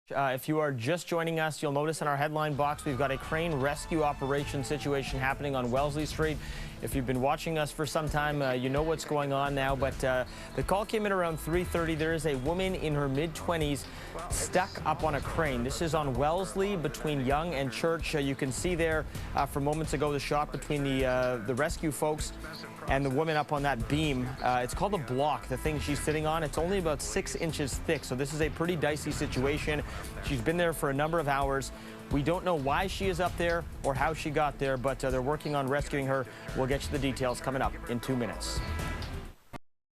If you are just joining us, you'll notice in our headline box we've got a crane rescue operation situation happening on Wellesley Street. If you've been watching us for some time, you know what's going on now, but the call came in around 3:30. There is a woman in her mid-20s stuck up on a crane. This is on Wellesley between Yonge and Church. You can see there from moments ago the shot between the rescue folks and the woman up on that beam. It's called a block, the thing she's sitting on. It's only about 6 inches thick, so this is a pretty dicey situation. She's been there for a number of hours. We don't know why she is up there or how she got there, but they're working on rescuing her. We'll get you the details coming up in 2 minutes.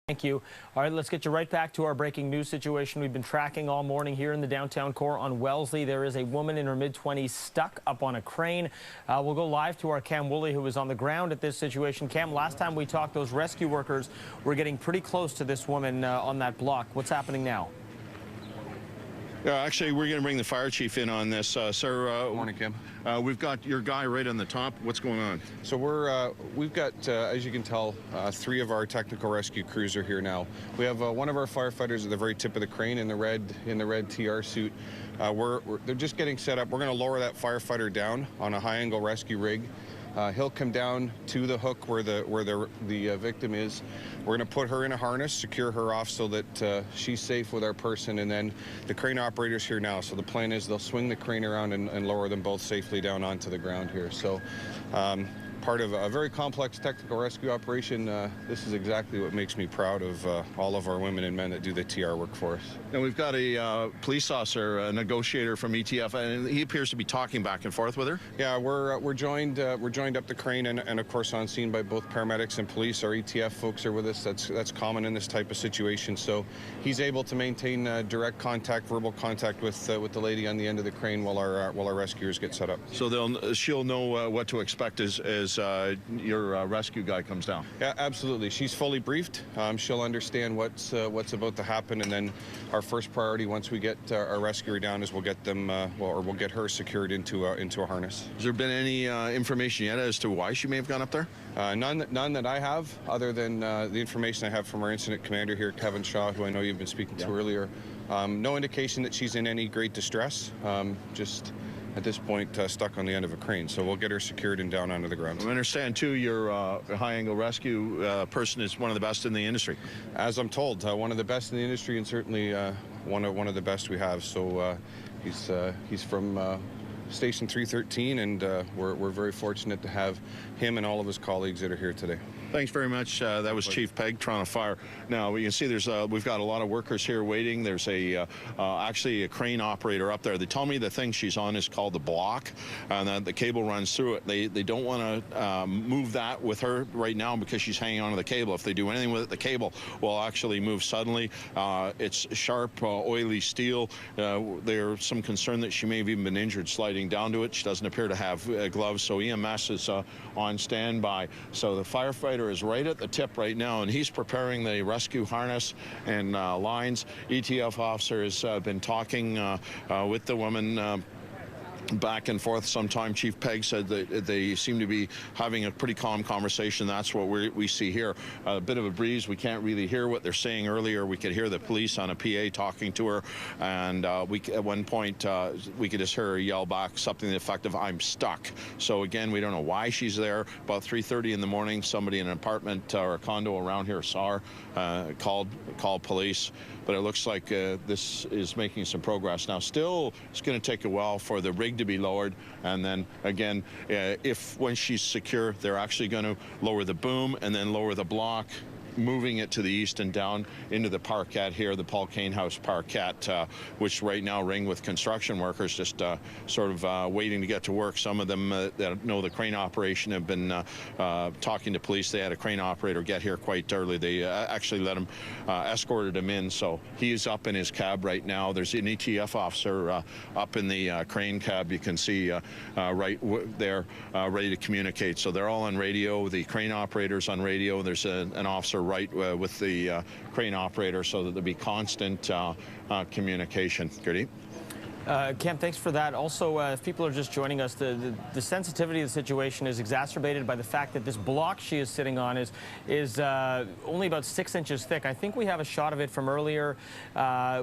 Thank you. All right, let's get you right back to our breaking news situation we've been tracking all morning here in the downtown core on Wellesley. There is a woman in her mid-20s stuck up on a crane. We'll go live to our Cam Woolley, who is on the ground at this situation. Cam, last time we talked, those rescue workers were getting pretty close to this woman on that block. What's happening now? Yeah, actually, we're going to bring the fire chief in on this. Sir, Good morning, Kim. We've got your guy right on the top. What's going on? So we've got, as you can tell, 3 of our technical rescue crews are here now. We have one of our firefighters at the very tip of the crane in the red TR suit. They're just getting set up. We're going to lower that firefighter down on a high-angle rescue rig. He'll come down to the hook where the victim is. We're going to put her in a harness, secure her off so that she's safe with our person, and then the crane operator's here now. So the plan is they'll swing the crane around and lower them both safely down onto the ground here. So part of a very complex technical rescue operation. This is exactly what makes me proud of all of our women and men that do the TR work for us. And we've got a police officer, a negotiator from ETF, and he appears to be talking back and forth with her. Yeah, we're joined up the crane and of course on scene by both paramedics and police. Our ETF folks are with us. That's common in this type of situation. So he's able to maintain direct contact, verbal contact with the lady on the end of the crane while our rescuers get set up. So she'll know what to expect as your rescue guy comes down. Yeah, absolutely. She's fully briefed. She'll understand what's about to happen, and then our first priority once we get our rescuer down is we'll get them, we'll get her secured into a harness. Has there been any information yet as to why she may have gone up there? None that I have, other than the information I have from our incident commander here, Kevin Shaw, who I know you've been speaking to earlier. No indication that she's in any great distress. Just at this point stuck on the end of a crane, so we'll get her secured and down onto the ground. I understand too your high-angle rescue person is one of the best in the industry. As I'm told, one of the best in the industry, and certainly one of the best we have. So he's from Station 313, and we're very fortunate to have him and all of his colleagues that are here today. Thanks very much. That was Chief Peg, Toronto Fire. Now, you can see we've got a lot of workers here waiting. There's actually a crane operator up there. They tell me the thing she's on is called the block, and that the cable runs through it. They don't want to move that with her right now because she's hanging onto the cable. If they do anything with it, the cable will actually move suddenly. It's sharp, oily steel. There's some concern that she may have even been injured sliding down to it. She doesn't appear to have gloves, so EMS is on standby. So the firefighter is right at the tip right now, and he's preparing the rescue harness and lines. ETF officer has been talking with the woman back and forth sometime. Chief Peg said that they seem to be having a pretty calm conversation. That's what we see here. A bit of a breeze. We can't really hear what they're saying. Earlier we could hear the police on a PA talking to her, and at one point we could just hear her yell back something to the effect of, "I'm stuck." So again, we don't know why she's there. About 3:30 in the morning, somebody in an apartment or a condo around here saw her, called police. But it looks like this is making some progress. Now, still, it's going to take a while for the rig to be lowered, and then again, when she's secure, they're actually going to lower the boom and then lower the block, moving it to the east and down into the parquet here, the Paul Kane House parquet, which right now ring with construction workers just sort of waiting to get to work. Some of them that know the crane operation have been talking to police. They had a crane operator get here quite early. They actually let him, escorted him in, so he's up in his cab right now. There's an ETF officer up in the crane cab. You can see right there, ready to communicate. So they're all on radio. The crane operator's on radio. There's an officer right with the crane operator, so that there'll be constant communication. Gurdeep? Cam, thanks for that. Also, if people are just joining us, the sensitivity of the situation is exacerbated by the fact that this block she is sitting on is only about 6 inches thick. I think we have a shot of it from earlier,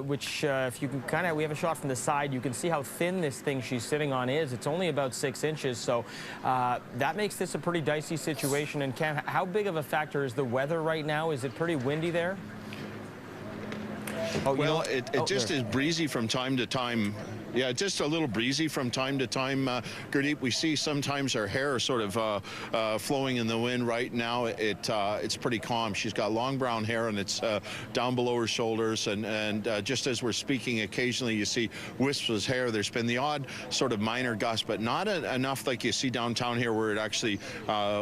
which if you can we have a shot from the side, you can see how thin this thing she's sitting on is. It's only about 6 inches, so that makes this a pretty dicey situation. And Cam, how big of a factor is the weather right now? Is it pretty windy there? Oh, well, it just is breezy from time to time. Yeah, just a little breezy from time to time, Gurdeep. We see sometimes her hair sort of flowing in the wind. Right now, it's pretty calm. She's got long brown hair, and it's down below her shoulders. And just as we're speaking, occasionally you see wisps of hair. There's been the odd sort of minor gust, but not enough like you see downtown here, where it actually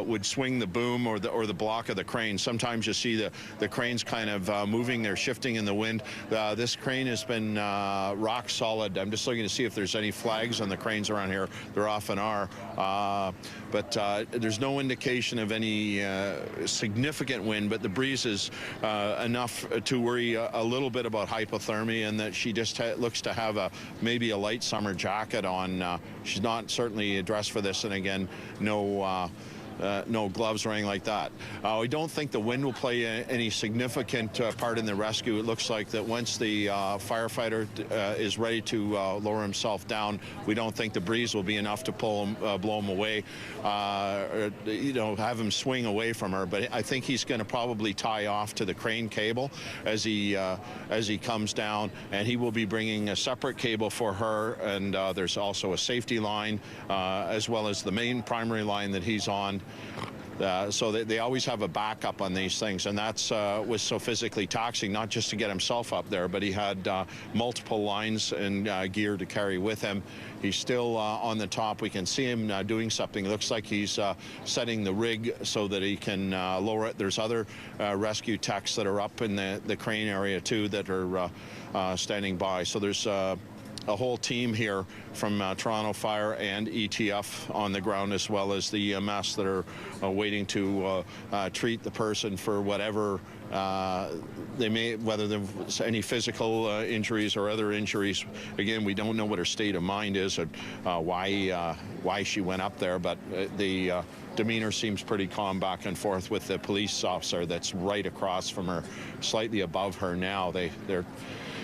would swing the boom or the block of the crane. Sometimes you see the cranes kind of moving. They're shifting in the wind. This crane has been rock solid. I'm just looking to see if there's any flags on the cranes around here. There often are, but there's no indication of any significant wind, but the breeze is enough to worry a little bit about hypothermia, and that she just looks to have maybe a light summer jacket on. She's not certainly dressed for this, and again, no gloves or anything like that. We don't think the wind will play any significant part in the rescue. It looks like that once the firefighter is ready to lower himself down, we don't think the breeze will be enough to blow him away, or, have him swing away from her. But I think he's going to probably tie off to the crane cable as he comes down, and he will be bringing a separate cable for her. And there's also a safety line, as well as the main primary line that he's on. So they always have a backup on these things, and that's was so physically taxing, not just to get himself up there, but he had multiple lines and gear to carry with him. He's still on the top. We can see him doing something. It looks like he's setting the rig so that he can lower it. There's other rescue techs that are up in the crane area too that are standing by. So there's a whole team here from Toronto Fire and ETF on the ground, as well as the EMS that are waiting to treat the person for whatever they may, whether there's any physical injuries or other injuries. Again, we don't know what her state of mind is, or why she went up there, but the demeanor seems pretty calm back and forth with the police officer that's right across from her, slightly above her now.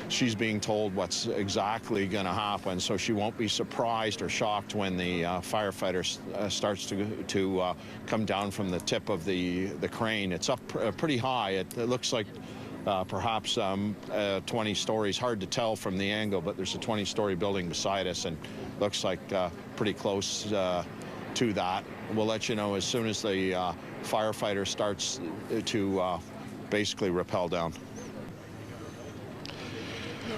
She's being told what's exactly going to happen, so she won't be surprised or shocked when the firefighter starts to come down from the tip of the crane. It's up pretty high. It looks like perhaps 20 stories. Hard to tell from the angle, but there's a 20-story building beside us, and looks like pretty close to that. We'll let you know as soon as the firefighter starts to basically rappel down.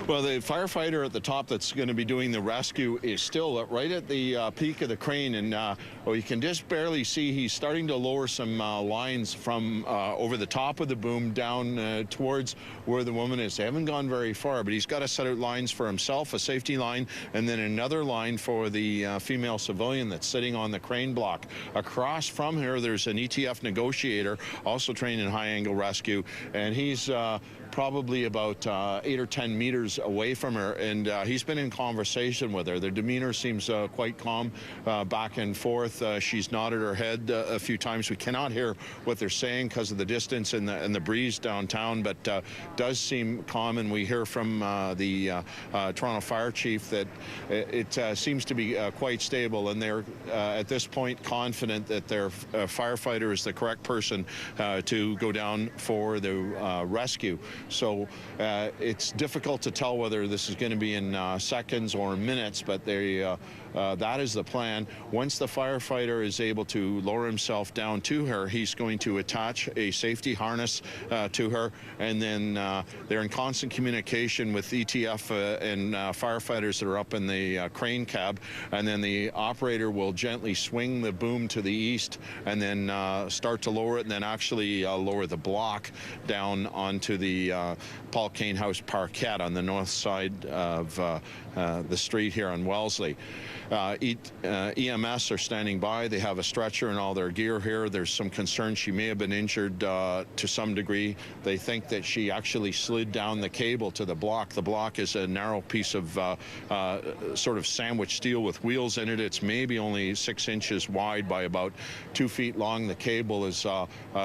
Well, the firefighter at the top that's going to be doing the rescue is still right at the peak of the crane, and you can just barely see he's starting to lower some lines from over the top of the boom down towards where the woman is. They haven't gone very far, but he's got to set out lines for himself, a safety line, and then another line for the female civilian that's sitting on the crane block. Across from here, there's an ETF negotiator, also trained in high-angle rescue, and he's probably about 8 or 10 meters away from her, and he's been in conversation with her. Their demeanor seems quite calm, back and forth. She's nodded her head a few times. We cannot hear what they're saying because of the distance and the breeze downtown, but does seem calm. And we hear from the Toronto Fire Chief that it seems to be quite stable, and they're at this point confident that their firefighter is the correct person to go down for the rescue. So it's difficult to tell whether this is going to be in seconds or minutes, but that is the plan. Once the firefighter is able to lower himself down to her, he's going to attach a safety harness to her, and then they're in constant communication with ETF and firefighters that are up in the crane cab, and then the operator will gently swing the boom to the east and then start to lower it, and then actually lower the block down onto the Paul Kane House parquet on the north side of the street here on Wellesley. EMS are standing by. They have a stretcher and all their gear here. There's some concern she may have been injured to some degree. They think that she actually slid down the cable to the block. The block is a narrow piece of sort of sandwich steel with wheels in it. It's maybe only 6 inches wide by about 2 feet long. The cable is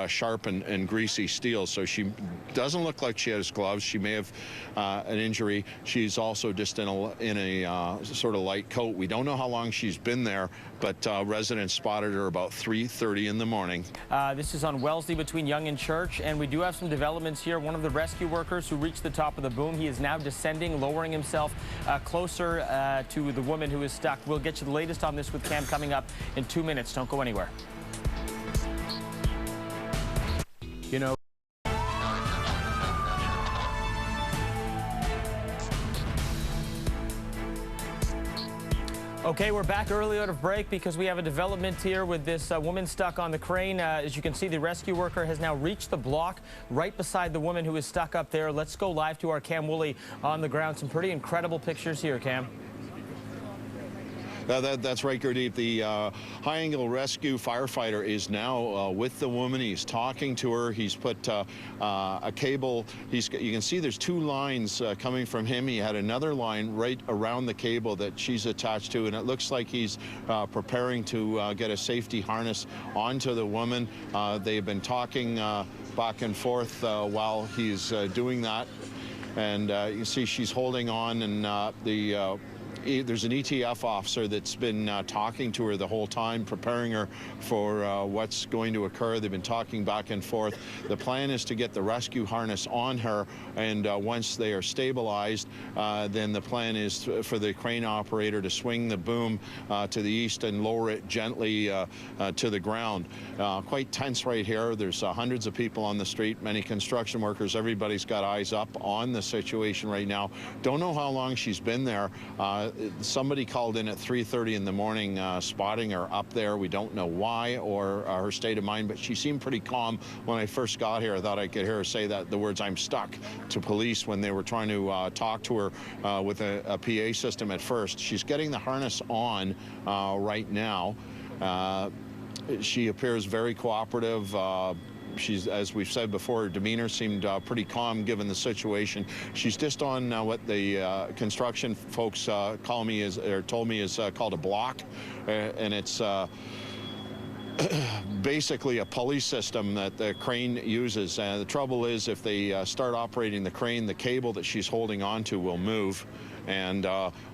sharp and greasy steel, so she doesn't look like she has gloves. She may have an injury. She's also just in a sort of light coat. We don't know how long she's been there, but residents spotted her about 3:30 in the morning. This is on Wellesley between Yonge and Church, and we do have some developments here. One of the rescue workers who reached the top of the boom, he is now descending, lowering himself closer to the woman who is stuck. We'll get you the latest on this with Cam coming up in 2 minutes. Don't go anywhere. You know, okay, we're back early out of break because we have a development here with this woman stuck on the crane. As you can see, the rescue worker has now reached the block right beside the woman who is stuck up there. Let's go live to our Cam Woolley on the ground. Some pretty incredible pictures here, Cam. That's right, Gurdeep. The high-angle rescue firefighter is now with the woman. He's talking to her. He's put a cable. You can see there's 2 lines coming from him. He had another line right around the cable that she's attached to, and it looks like he's preparing to get a safety harness onto the woman. They've been talking back and forth while he's doing that, and you see she's holding on, and there's an ETF officer that's been talking to her the whole time, preparing her for what's going to occur. They've been talking back and forth. The plan is to get the rescue harness on her, and once they are stabilized, then the plan is for the crane operator to swing the boom to the east and lower it gently to the ground. Quite tense right here. There's hundreds of people on the street, many construction workers. Everybody's got eyes up on the situation right now. Don't know how long she's been there. Somebody called in at 3:30 in the morning spotting her up there. We don't know why or her state of mind, but she seemed pretty calm. When I first got here, I thought I could hear her say that the words "I'm stuck" to police when they were trying to talk to her with a PA system at first. She's getting the harness on right now. She appears very cooperative. She's, as we've said before, her demeanor seemed pretty calm given the situation. She's just on what the construction folks told me is called a block, and it's basically a pulley system that the crane uses. The trouble is, if they start operating the crane, the cable that she's holding onto will move, and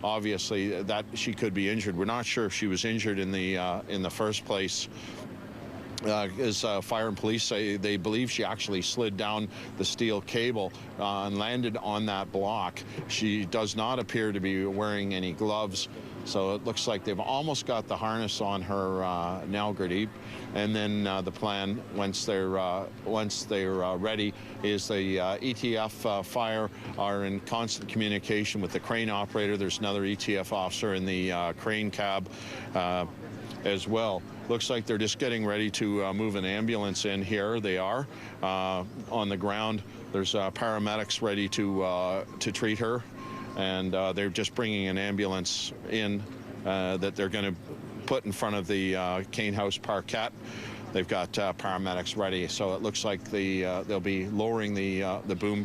obviously that she could be injured. We're not sure if she was injured in the first place. As fire and police say, they believe she actually slid down the steel cable and landed on that block. She does not appear to be wearing any gloves, so it looks like they've almost got the harness on her now, Gurdeep. And then the plan, once they're ready, is the ETF fire are in constant communication with the crane operator. There's another ETF officer in the crane cab as well. Looks like they're just getting ready to move an ambulance in here. They are on the ground. There's paramedics ready to treat her, and they're just bringing an ambulance in that they're going to put in front of the Kane House parquet. They've got paramedics ready, so it looks like they'll be lowering the boom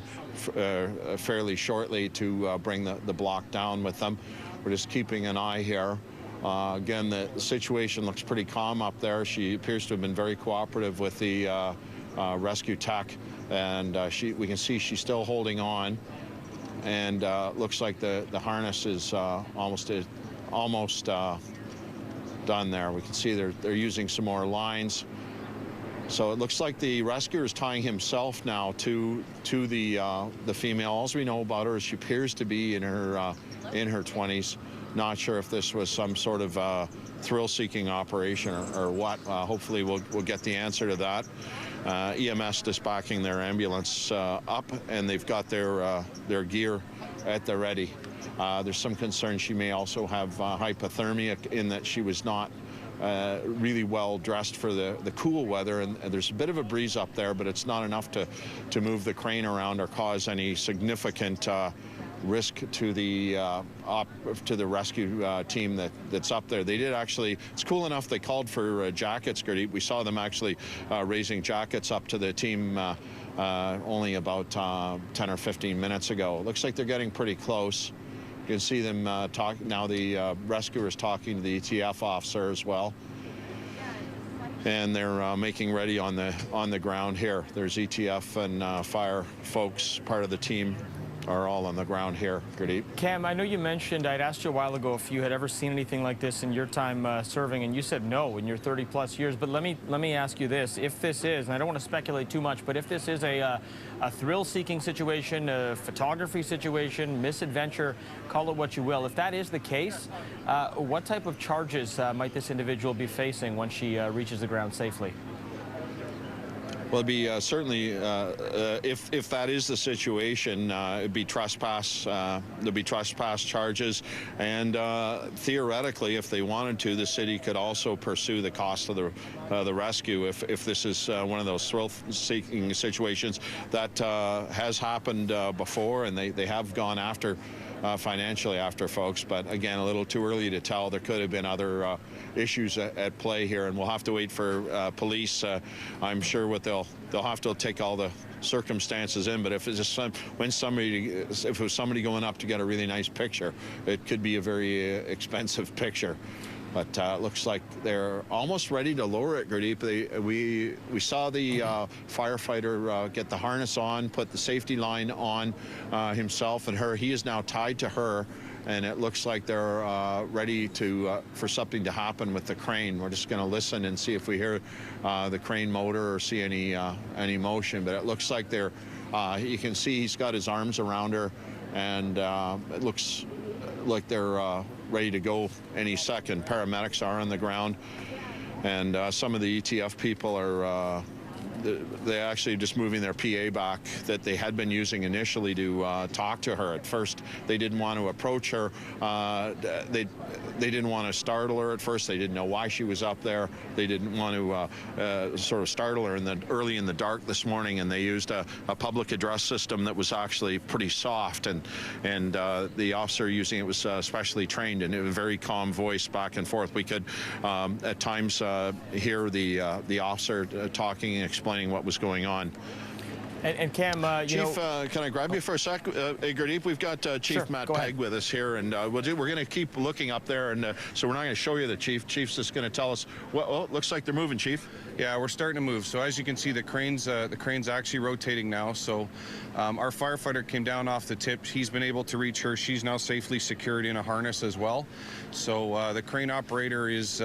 fairly shortly to bring the block down with them. We're just keeping an eye here. Again, the situation looks pretty calm up there. She appears to have been very cooperative with the rescue tech, and we can see she's still holding on, and looks like the harness is almost done there. We can see they're using some more lines. So it looks like the rescuer is tying himself now to the female. All we know about her is she appears to be in her 20s. Not sure if this was some sort of thrill-seeking operation or what. Hopefully we'll get the answer to that. EMS dispatching their ambulance up, and they've got their gear at the ready. There's some concern she may also have hypothermia in that she was not really well dressed for the cool weather, and there's a bit of a breeze up there, but it's not enough to move the crane around or cause any significant risk to the rescue team that's up there. They did actually, it's cool enough they called for jackets, Gertie. We saw them actually raising jackets up to the team only about 10 or 15 minutes ago. It looks like they're getting pretty close. You can see them talk now. The rescuers talking to the ETF officer as well, and they're making ready on the ground here. There's ETF and fire folks, part of the team, are all on the ground here. Gurdeep. Cam, I know you mentioned, I'd asked you a while ago if you had ever seen anything like this in your time serving, and you said no in your 30-plus years. But let me ask you this: if this is, and I don't want to speculate too much, but if this is a thrill-seeking situation, a photography situation, misadventure, call it what you will, if that is the case, what type of charges might this individual be facing when she reaches the ground safely? Well, it'd be certainly, if that is the situation, it'd be trespass. There'd be trespass charges, and theoretically, if they wanted to, the city could also pursue the cost of the rescue if this is one of those thrill-seeking situations that has happened before, and they have gone after. Financially after folks, but again, a little too early to tell. There could have been other issues at play here, and we'll have to wait for police. I'm sure what they'll have to take all the circumstances in, but if it's just if it was somebody going up to get a really nice picture, it could be a very expensive picture. But it looks like they're almost ready to lower it, Gurdeep. We saw the firefighter get the harness on, put the safety line on himself and her. He is now tied to her, and it looks like they're ready for something to happen with the crane. We're just going to listen and see if we hear the crane motor or see any motion. But it looks like they're. You can see he's got his arms around her, and it looks like they're ready to go any second. Paramedics are on the ground, and some of the ETF people are they actually just moving their PA back that they had been using initially to talk to her. At first, they didn't want to approach her. They didn't want to startle her at first. They didn't know why she was up there. They didn't want to sort of startle her early in the dark this morning, and they used a public address system that was actually pretty soft, and the officer using it was specially trained, and it was a very calm voice back and forth. We could at times hear the officer talking and explaining what was going on. And Cam, Chief, can I grab you for a sec? Hey, Gurdeep, we've got Chief Sure, Matt Pegg with us here, and we're going to keep looking up there, and so we're not going to show you the Chief. Chief's just going to tell us. Well, it looks like they're moving, Chief. Yeah, we're starting to move. So as you can see, the crane's actually rotating now. So our firefighter came down off the tip. He's been able to reach her. She's now safely secured in a harness as well. So the crane operator is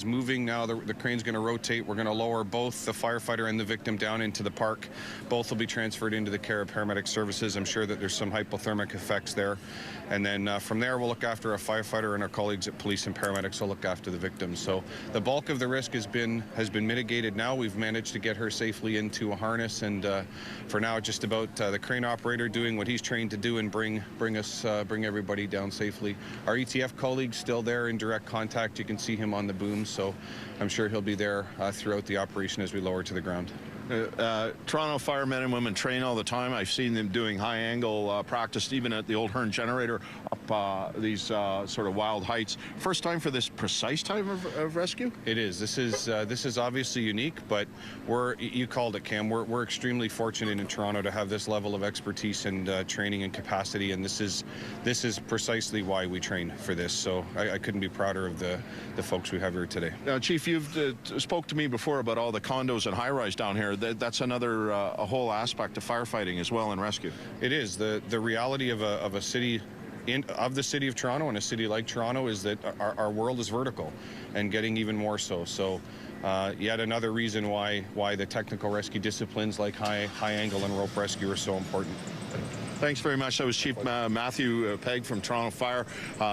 moving now. The crane's going to rotate. We're going to lower both the firefighter and the victim down into the park. Both will be transferred into the care of paramedic services. I'm sure that there's some hypothermic effects there. And then from there, we'll look after a firefighter, and our colleagues at police and paramedics will look after the victim. So the bulk of the risk has been mitigated now. We've managed to get her safely into a harness, and for now, it's just about the crane operator doing what he's trained to do and bring everybody down safely. Our ETF colleague's still there in direct contact. You can see him on the boom, so I'm sure he'll be there throughout the operation as we lower to the ground. Toronto firemen and women train all the time. I've seen them doing high-angle practice, even at the old Hearn generator, up these sort of wild heights. First time for this precise type of rescue? It is. This is obviously unique, but you called it, Cam. We're extremely fortunate in Toronto to have this level of expertise and training and capacity, and this is precisely why we train for this. So I couldn't be prouder of the folks we have here today. Now, Chief, you've spoke to me before about all the condos and high-rise down here. That's another a whole aspect of firefighting as well and rescue. It is. The reality of a city of the city of Toronto, and a city like Toronto, is that our world is vertical and getting even more so. So yet another reason why the technical rescue disciplines like high angle and rope rescue are so important. Thanks very much. That was Chief Matthew Pegg from Toronto Fire.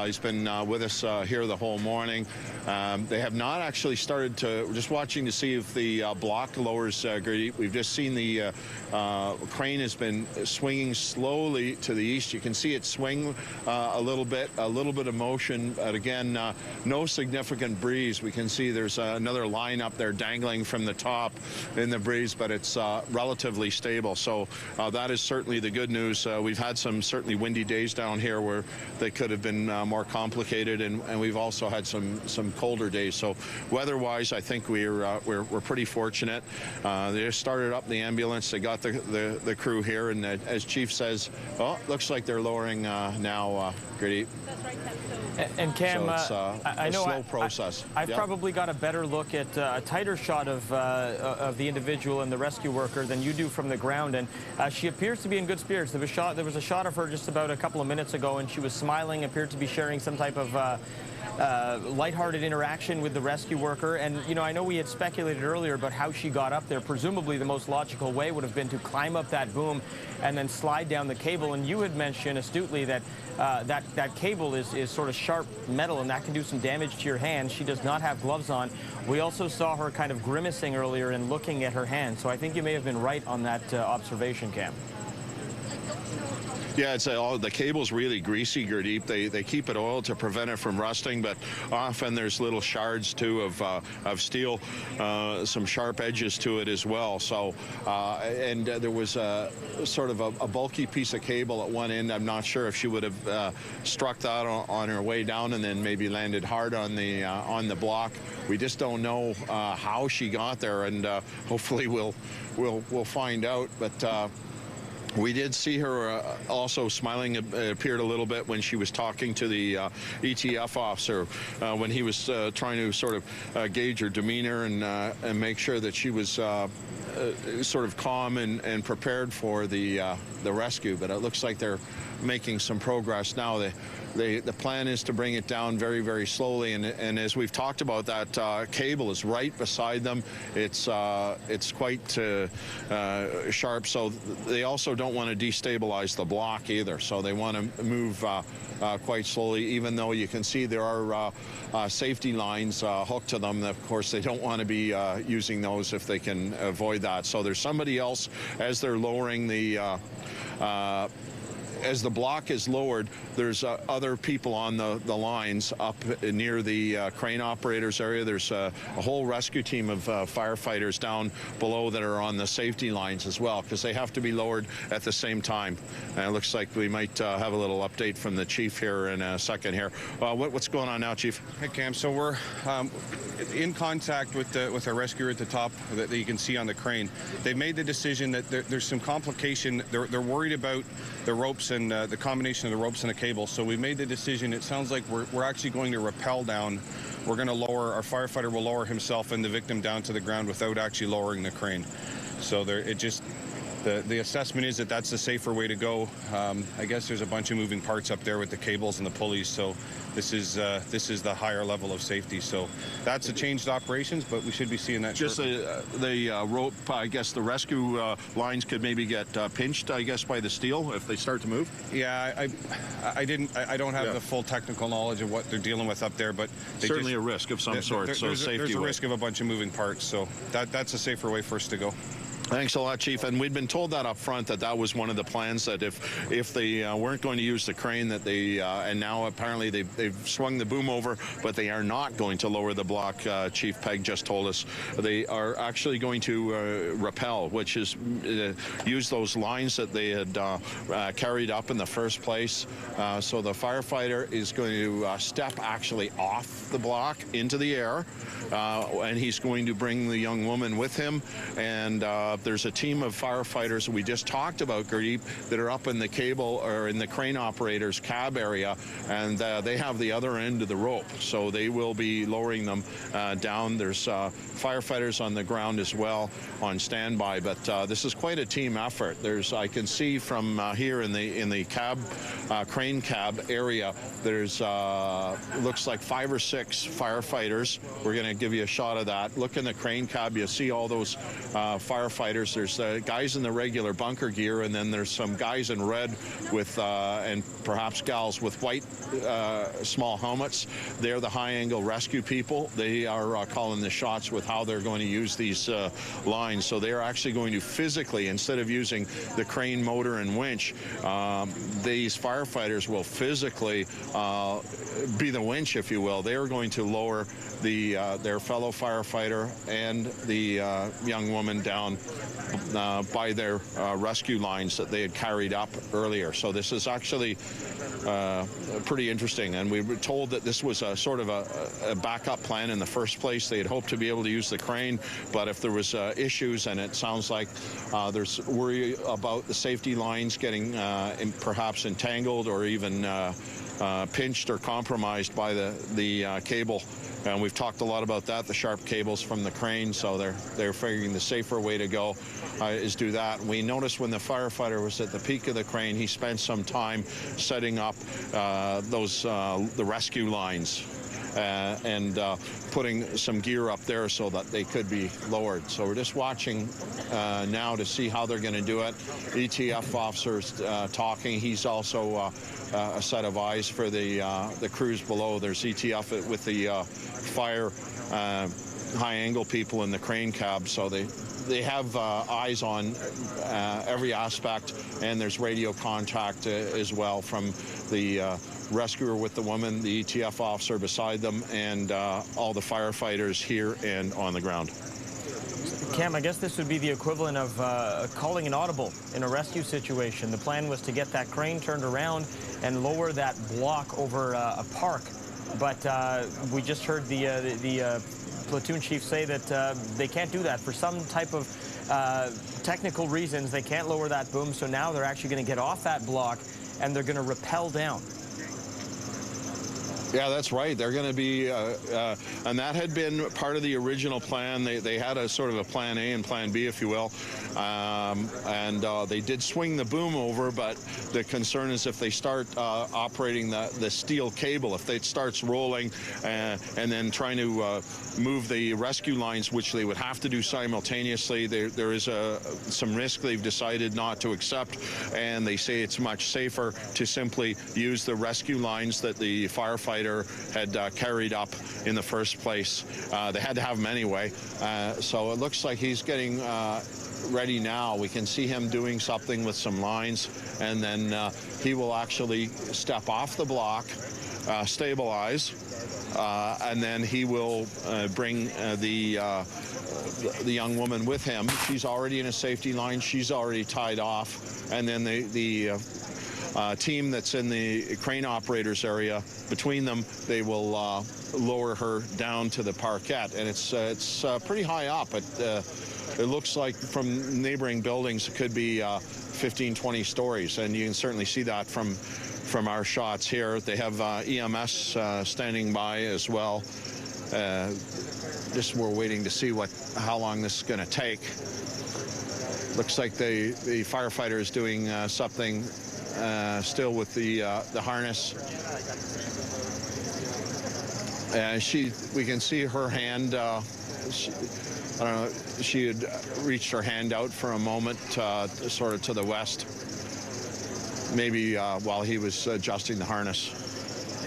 He's been with us here the whole morning. They have not actually started to, we're just watching to see if the block lowers, Grady. We've just seen the crane has been swinging slowly to the east. You can see it swing a little bit of motion, but again, no significant breeze. We can see there's another line up there dangling from the top in the breeze, but it's relatively stable. So that is certainly the good news. We've had some certainly windy days down here where they could have been more complicated, and we've also had some colder days. So weather-wise, I think we're pretty fortunate. They just started up the ambulance. They got the crew here, and as Chief says, oh, looks like they're lowering now, Grady. That's right, Cam. And Cam, so it's I know a slow process. I've probably got a better look at a tighter shot of the individual and the rescue worker than you do from the ground, and she appears to be in good spirits. There was a shot of her just about a couple of minutes ago, and she was smiling, appeared to be sharing some type of lighthearted interaction with the rescue worker. And, you know, I know we had speculated earlier about how she got up there. Presumably the most logical way would have been to climb up that boom and then slide down the cable. And you had mentioned astutely that that cable is sort of sharp metal, and that can do some damage to your hand. She does not have gloves on. We also saw her kind of grimacing earlier and looking at her hand. So I think you may have been right on that observation, Cam. Yeah, it's the cable's really greasy, Gurdeep. They keep it oiled to prevent it from rusting, but often there's little shards too of steel, some sharp edges to it as well. So, and there was sort of a bulky piece of cable at one end. I'm not sure if she would have struck that on her way down and then maybe landed hard on the block. We just don't know how she got there, and hopefully we'll find out. But we did see her also smiling. It appeared a little bit when she was talking to the ETF officer when he was trying to sort of gauge her demeanor and make sure that she was sort of calm and prepared for the rescue. But it looks like they're making some progress now. The plan is to bring it down very, very slowly, and as we've talked about, that cable is right beside them. It's quite sharp, so they also don't want to destabilize the block either. So they want to move quite slowly, even though you can see there are safety lines hooked to them. Of course, they don't want to be using those if they can avoid that. So there's somebody else as they're lowering the as the block is lowered, there's other people on the lines up near the crane operators area. There's a whole rescue team of firefighters down below that are on the safety lines as well, because they have to be lowered at the same time. And it looks like we might have a little update from the chief here in a second here. What's going on now, Chief? Hey, Cam. So we're in contact with our rescuer at the top that you can see on the crane. They've made the decision that there's some complication. They're worried about the ropes and the combination of the ropes and the cable. So we made the decision. It sounds like we're actually going to rappel down. We're going to lower, our firefighter will lower himself and the victim down to the ground without actually lowering the crane. So the assessment is that that's the safer way to go. I guess there's a bunch of moving parts up there with the cables and the pulleys, so this is the higher level of safety. So that's a changed operations, but we should be seeing that. Just the rope, I guess the rescue lines could maybe get pinched, I guess, by the steel if they start to move. Yeah, I don't have the full technical knowledge of what they're dealing with up there, but certainly a risk of some sort. There's a risk of a bunch of moving parts, so that's a safer way for us to go. Thanks a lot, Chief. And we'd been told that up front that was one of the plans, that if they weren't going to use the crane, that they and now apparently they've swung the boom over, but they are not going to lower the block. Chief Pegg just told us they are actually going to rappel, which is use those lines that they had carried up in the first place. So the firefighter is going to step actually off the block into the air, and he's going to bring the young woman with him. And there's a team of firefighters we just talked about, Gurdeep, that are up in the cable or in the crane operator's cab area, and they have the other end of the rope, so they will be lowering them down. There's firefighters on the ground as well on standby, but this is quite a team effort. I can see from here in the cab, crane cab area, there's looks like 5 or 6 firefighters. We're going to give you a shot of that. Look in the crane cab, you see all those firefighters firefighters. There's guys in the regular bunker gear, and then there's some guys in red with, and perhaps gals with white small helmets. They're the high-angle rescue people. They are calling the shots with how they're going to use these lines. So they're actually going to physically, instead of using the crane motor and winch, these firefighters will physically be the winch, if you will. They're going to lower their fellow firefighter and the young woman down by their rescue lines that they had carried up earlier. So this is actually pretty interesting, and we were told that this was a sort of a backup plan in the first place. They had hoped to be able to use the crane, but if there was issues, and it sounds like there's worry about the safety lines getting perhaps entangled or even pinched or compromised by the cable. And we've talked a lot about that, the sharp cables from the crane, so they're figuring the safer way to go is do that. We noticed when the firefighter was at the peak of the crane, he spent some time setting up the rescue lines and putting some gear up there so that they could be lowered. So we're just watching now to see how they're going to do it. ETF officer's talking. He's also a set of eyes for the crews below. There's ETF with the fire high-angle people in the crane cab, so they have eyes on every aspect, and there's radio contact as well from the rescuer with the woman, the ETF officer beside them, and all the firefighters here and on the ground. Cam, I guess this would be the equivalent of calling an audible in a rescue situation. The plan was to get that crane turned around and lower that block over a park. But we just heard the platoon chief say that they can't do that for some type of technical reasons. They can't lower that boom, so now they're actually going to get off that block and they're going to rappel down. Yeah, that's right. They're going to be, and that had been part of the original plan. They had a sort of a plan A and plan B, if you will, and they did swing the boom over, but the concern is if they start operating the steel cable, if it starts rolling and then trying to move the rescue lines, which they would have to do simultaneously, there is some risk they've decided not to accept, and they say it's much safer to simply use the rescue lines that the firefighter had carried up in the first place. They had to have them anyway, so it looks like he's getting ready now. We can see him doing something with some lines, and then he will actually step off the block, stabilize, and then he will bring the young woman with him. She's already in a safety line. She's already tied off, and then the team that's in the crane operators area, between them, they will lower her down to the parkette, and it's pretty high up. It looks like from neighboring buildings it could be 15, 20 stories, and you can certainly see that from our shots here. They have EMS standing by as well. Just we're waiting to see how long this is going to take. Looks like the firefighter is doing something still with the harness. We can see her hand. I don't know. She had reached her hand out for a moment, sort of to the west, maybe while he was adjusting the harness.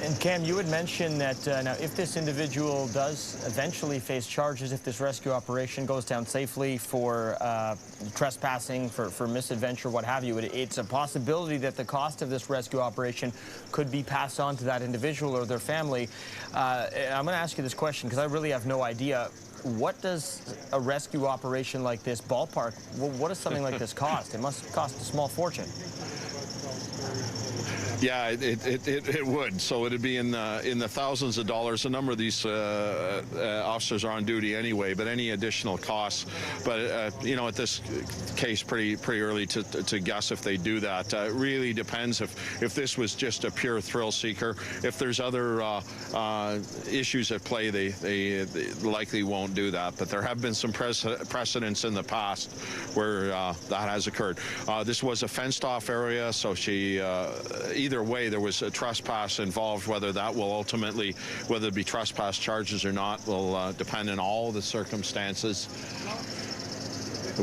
And Cam, you had mentioned that now if this individual does eventually face charges, if this rescue operation goes down safely for trespassing, for misadventure, what have you, it's a possibility that the cost of this rescue operation could be passed on to that individual or their family. I'm going to ask you this question because I really have no idea. What does a rescue operation like this, ballpark, what does something like this cost? It must cost a small fortune. Yeah, it would. So it'd be in the thousands of dollars. A number of these officers are on duty anyway, but any additional costs. But you know, at this case, pretty early to guess if they do that. It really depends if this was just a pure thrill seeker. If there's other issues at play, they likely won't do that. But there have been some precedents in the past where that has occurred. This was a fenced-off area, so she. Either way, there was a trespass involved. Whether that will ultimately, whether it be trespass charges or not, will depend on all the circumstances.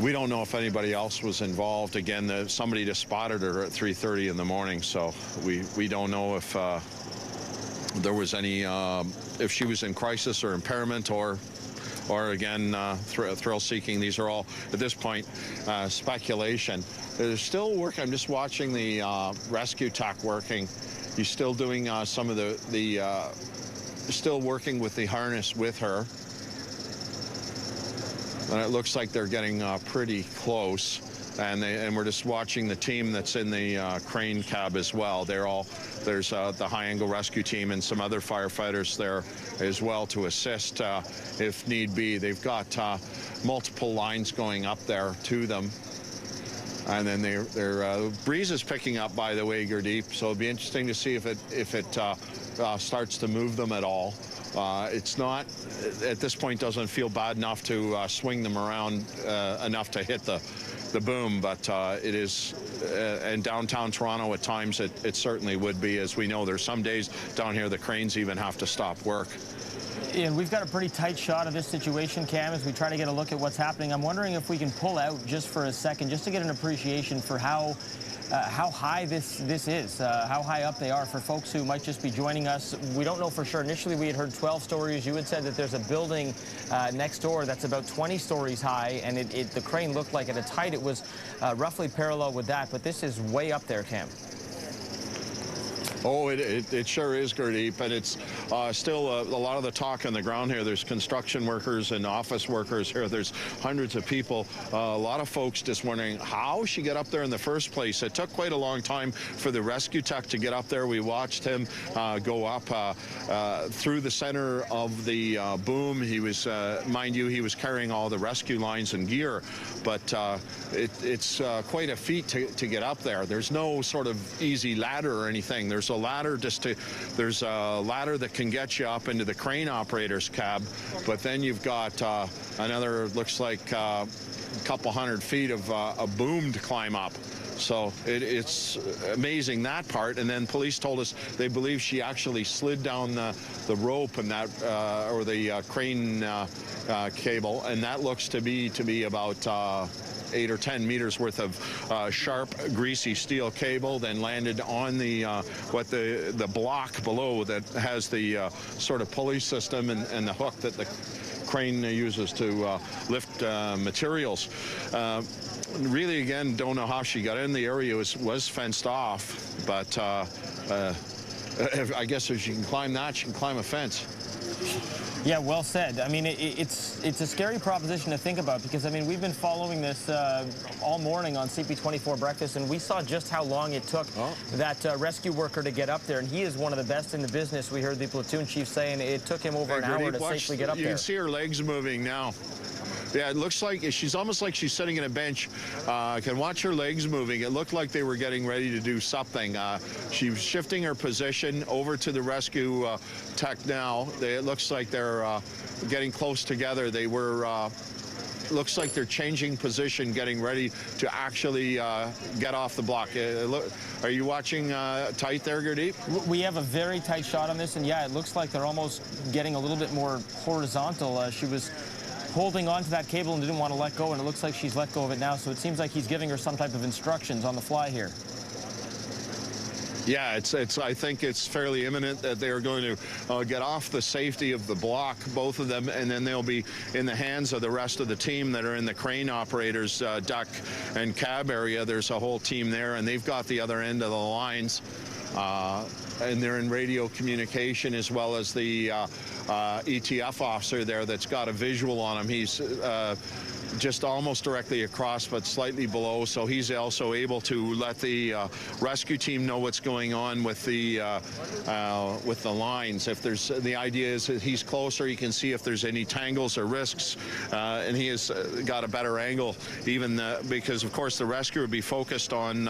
We don't know if anybody else was involved. Again, somebody just spotted her at 3:30 in the morning, so we don't know if there was any, if she was in crisis or impairment or again, thrill-seeking. These are all, at this point, speculation. They're still working. I'm just watching the rescue tech working. He's still doing some of still working with the harness with her. And it looks like they're getting pretty close. And we're just watching the team that's in the crane cab as well. There's the high-angle rescue team and some other firefighters there as well to assist if need be. They've got multiple lines going up there to them. And then their breeze is picking up, by the way, Gurdeep. So it'll be interesting to see if it starts to move them at all. It's not, at this point, doesn't feel bad enough to swing them around enough to hit the boom, but it is in downtown Toronto at times it certainly would be. As we know, there's some days down here the cranes even have to stop work. And we've got a pretty tight shot of this situation, Cam, as we try to get a look at what's happening. I'm wondering if we can pull out just for a second, just to get an appreciation for how high this is, how high up they are for folks who might just be joining us. We don't know for sure. Initially, we had heard 12 stories. You had said that there's a building next door that's about 20 stories high, and the crane looked like at its height it was roughly parallel with that, but this is way up there, Cam. Oh, it sure is, Gurdeep, and it's still a lot of the talk on the ground here. There's construction workers and office workers here. There's hundreds of people. A lot of folks just wondering how she got up there in the first place. It took quite a long time for the rescue tech to get up there. We watched him go up through the center of the boom. He was, mind you, he was carrying all the rescue lines and gear, but it's quite a feat to get up there. There's no sort of easy ladder or anything. There's a ladder there's a ladder that can get you up into the crane operator's cab, but then you've got another, looks like a couple hundred feet of a boom to climb up. So it's amazing, that part. And then police told us they believe she actually slid down the rope and that or the crane cable, and that looks to be about 8 or 10 meters worth of sharp, greasy steel cable, then landed on the block below that has the sort of pulley system and the hook that the crane uses to lift materials. Really, again, don't know how she got in. The area was fenced off, but I guess if she can climb that, she can climb a fence. Yeah, well said. I mean, it's a scary proposition to think about because, I mean, we've been following this all morning on CP24 Breakfast, and we saw just how long it took that rescue worker to get up there, and he is one of the best in the business. We heard the platoon chief saying it took him over an hour to safely get up there. You can see her legs moving now. Yeah, it looks like she's almost like she's sitting in a bench. I can watch her legs moving. It looked like they were getting ready to do something. She was shifting her position over to the rescue tech now. It looks like they're getting close together. They were, looks like they're changing position, getting ready to actually get off the block. Are you watching tight there, Gurdeep? We have a very tight shot on this, and yeah, it looks like they're almost getting a little bit more horizontal. She was holding on to that cable and didn't want to let go, and it looks like she's let go of it now, so it seems like he's giving her some type of instructions on the fly here. Yeah, I think it's fairly imminent that they are going to get off the safety of the block, both of them, and then they'll be in the hands of the rest of the team that are in the crane operators deck and cab area. There's a whole team there, and they've got the other end of the lines. And they're in radio communication, as well as the ETF officer there that's got a visual on him. He's just almost directly across, but slightly below, so he's also able to let the rescue team know what's going on with the lines. If there's, the idea is that he's closer, he can see if there's any tangles or risks, and he has got a better angle, even because of course the rescue would be focused on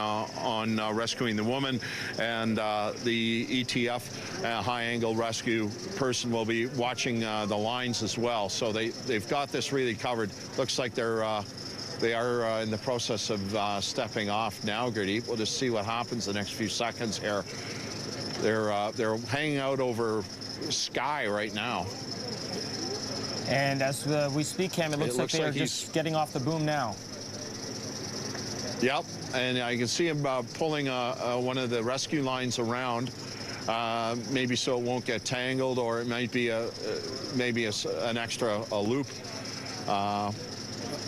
rescuing the woman, and the ETF high-angle rescue person will be watching the lines as well. So they've got this really covered. Looks like they are in the process of stepping off now, Gurdeep. We'll just see what happens the next few seconds here. They're hanging out over Sky right now. And as we speak, Cam, it looks like they are just getting off the boom now. Yep, and I can see him pulling one of the rescue lines around, maybe so it won't get tangled, or it might be an extra loop.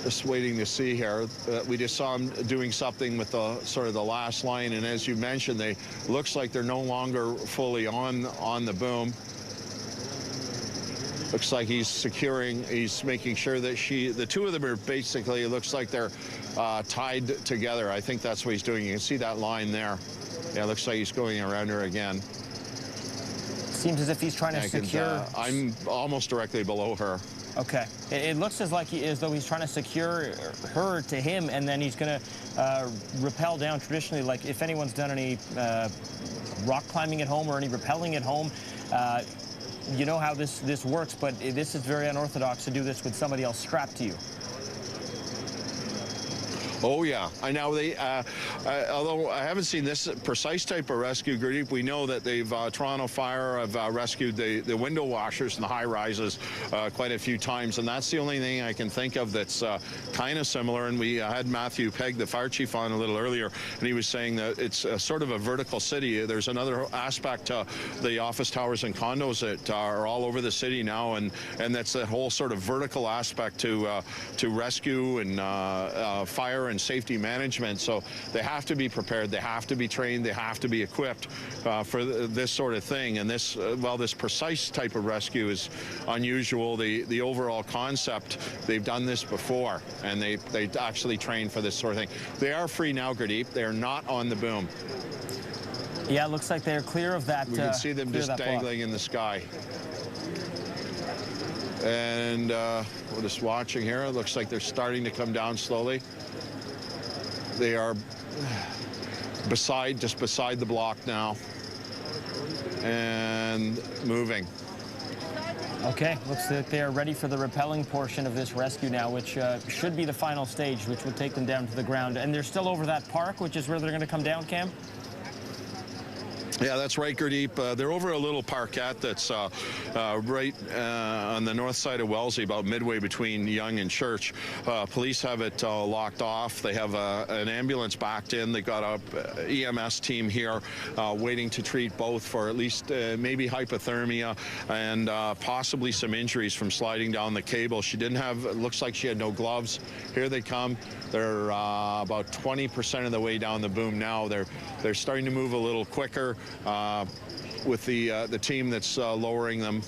Just waiting to see here. We just saw him doing something with the sort of the last line, and as you mentioned, they looks like they're no longer fully on the boom. Looks like he's securing, he's making sure that the two of them are basically, it looks like they're tied together. I think that's what he's doing. You can see that line there. Yeah, it looks like he's going around her again. Seems as if he's trying to secure. I'm almost directly below her. Okay. It looks as though he's trying to secure her to him, and then he's going to rappel down. Traditionally, like if anyone's done any rock climbing at home or any rappelling at home, you know how this works, but this is very unorthodox to do this with somebody else strapped to you. Oh, yeah. I know although I haven't seen this precise type of rescue group, we know that they've, Toronto Fire have rescued the window washers in the high rises quite a few times, and that's the only thing I can think of that's kind of similar. And we had Matthew Pegg, the fire chief, on a little earlier, and he was saying that it's sort of a vertical city. There's another aspect to the office towers and condos that are all over the city now, and that's that whole sort of vertical aspect to rescue and fire and safety management. So they have to be prepared, they have to be trained, they have to be equipped for this sort of thing. And this, while this precise type of rescue is unusual, the overall concept, they've done this before, and they actually train for this sort of thing. They are free now, Gurdeep. They are not on the boom. Yeah, it looks like they're clear of that. We can see them just dangling in the sky. And we're just watching here. It looks like they're starting to come down slowly. They are just beside the block now and moving. Okay, looks like they are ready for the rappelling portion of this rescue now, which should be the final stage, which will take them down to the ground. And they're still over that park, which is where they're going to come down, Cam? Yeah, that's right, Gurdeep. They're over a little parkette that's right on the north side of Wellesley, about midway between Yonge and Church. Police have it locked off. They have an ambulance backed in. They got a EMS team here waiting to treat both for at least maybe hypothermia and possibly some injuries from sliding down the cable. She didn't have, it looks like she had no gloves. Here they come. They're about 20% of the way down the boom now. They're starting to move a little quicker with the team that's lowering them.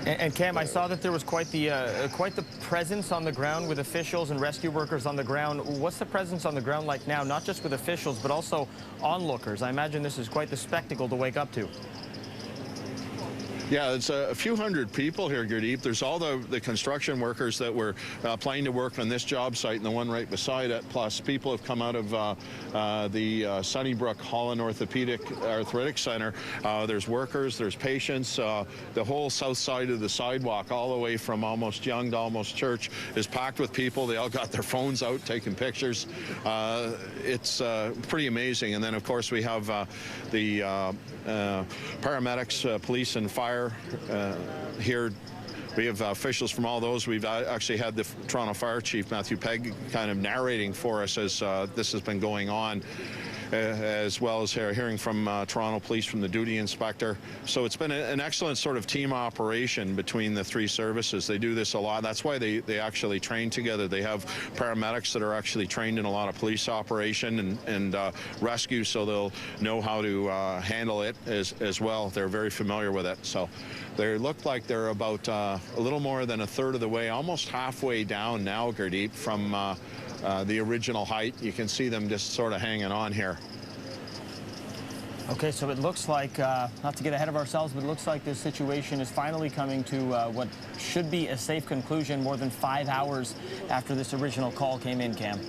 And Cam, I saw that there was quite the presence on the ground with officials and rescue workers on the ground. What's the presence on the ground like now, not just with officials, but also onlookers? I imagine this is quite the spectacle to wake up to. Yeah, it's a few hundred people here, Gurdeep. There's all the construction workers that were planning to work on this job site and the one right beside it, plus people have come out of the Sunnybrook Holland Arthritic Center. There's workers, there's patients. The whole south side of the sidewalk, all the way from almost Yonge to almost Church, is packed with people. They all got their phones out taking pictures. It's pretty amazing. And then, of course, we have the paramedics, police, and fire here. We have officials from all those. We've actually had the Toronto Fire Chief, Matthew Pegg, kind of narrating for us as this has been going on, as well as hearing from Toronto Police, from the duty inspector. So it's been an excellent sort of team operation between the three services. They do this a lot. That's why they actually train together. They have paramedics that are actually trained in a lot of police operation and rescue, so they'll know how to handle it as well. They're very familiar with it. So they look like they're about a little more than a third of the way, almost halfway down now, Gurdeep, from the original height. You can see them just sort of hanging on here. Okay, so it looks like, not to get ahead of ourselves, but it looks like this situation is finally coming to what should be a safe conclusion more than 5 hours after this original call came in, Cam.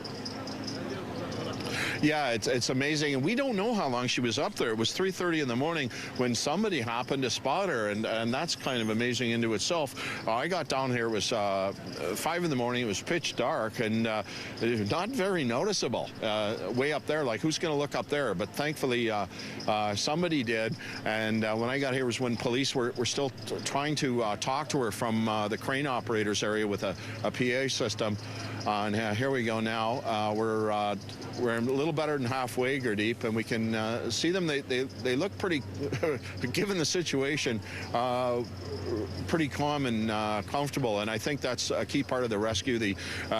Yeah, it's amazing, and we don't know how long she was up there. It was 3:30 in the morning when somebody happened to spot her, and that's kind of amazing into itself. I got down here, it was 5 in the morning, it was pitch dark, and not very noticeable way up there. Like, who's going to look up there? But thankfully, somebody did, and when I got here was when police were still trying to talk to her from the crane operators area with a PA system. And here we go now. We're a little better than halfway, Gurdeep, and we can see them. They look pretty, given the situation, pretty calm and comfortable. And I think that's a key part of the rescue.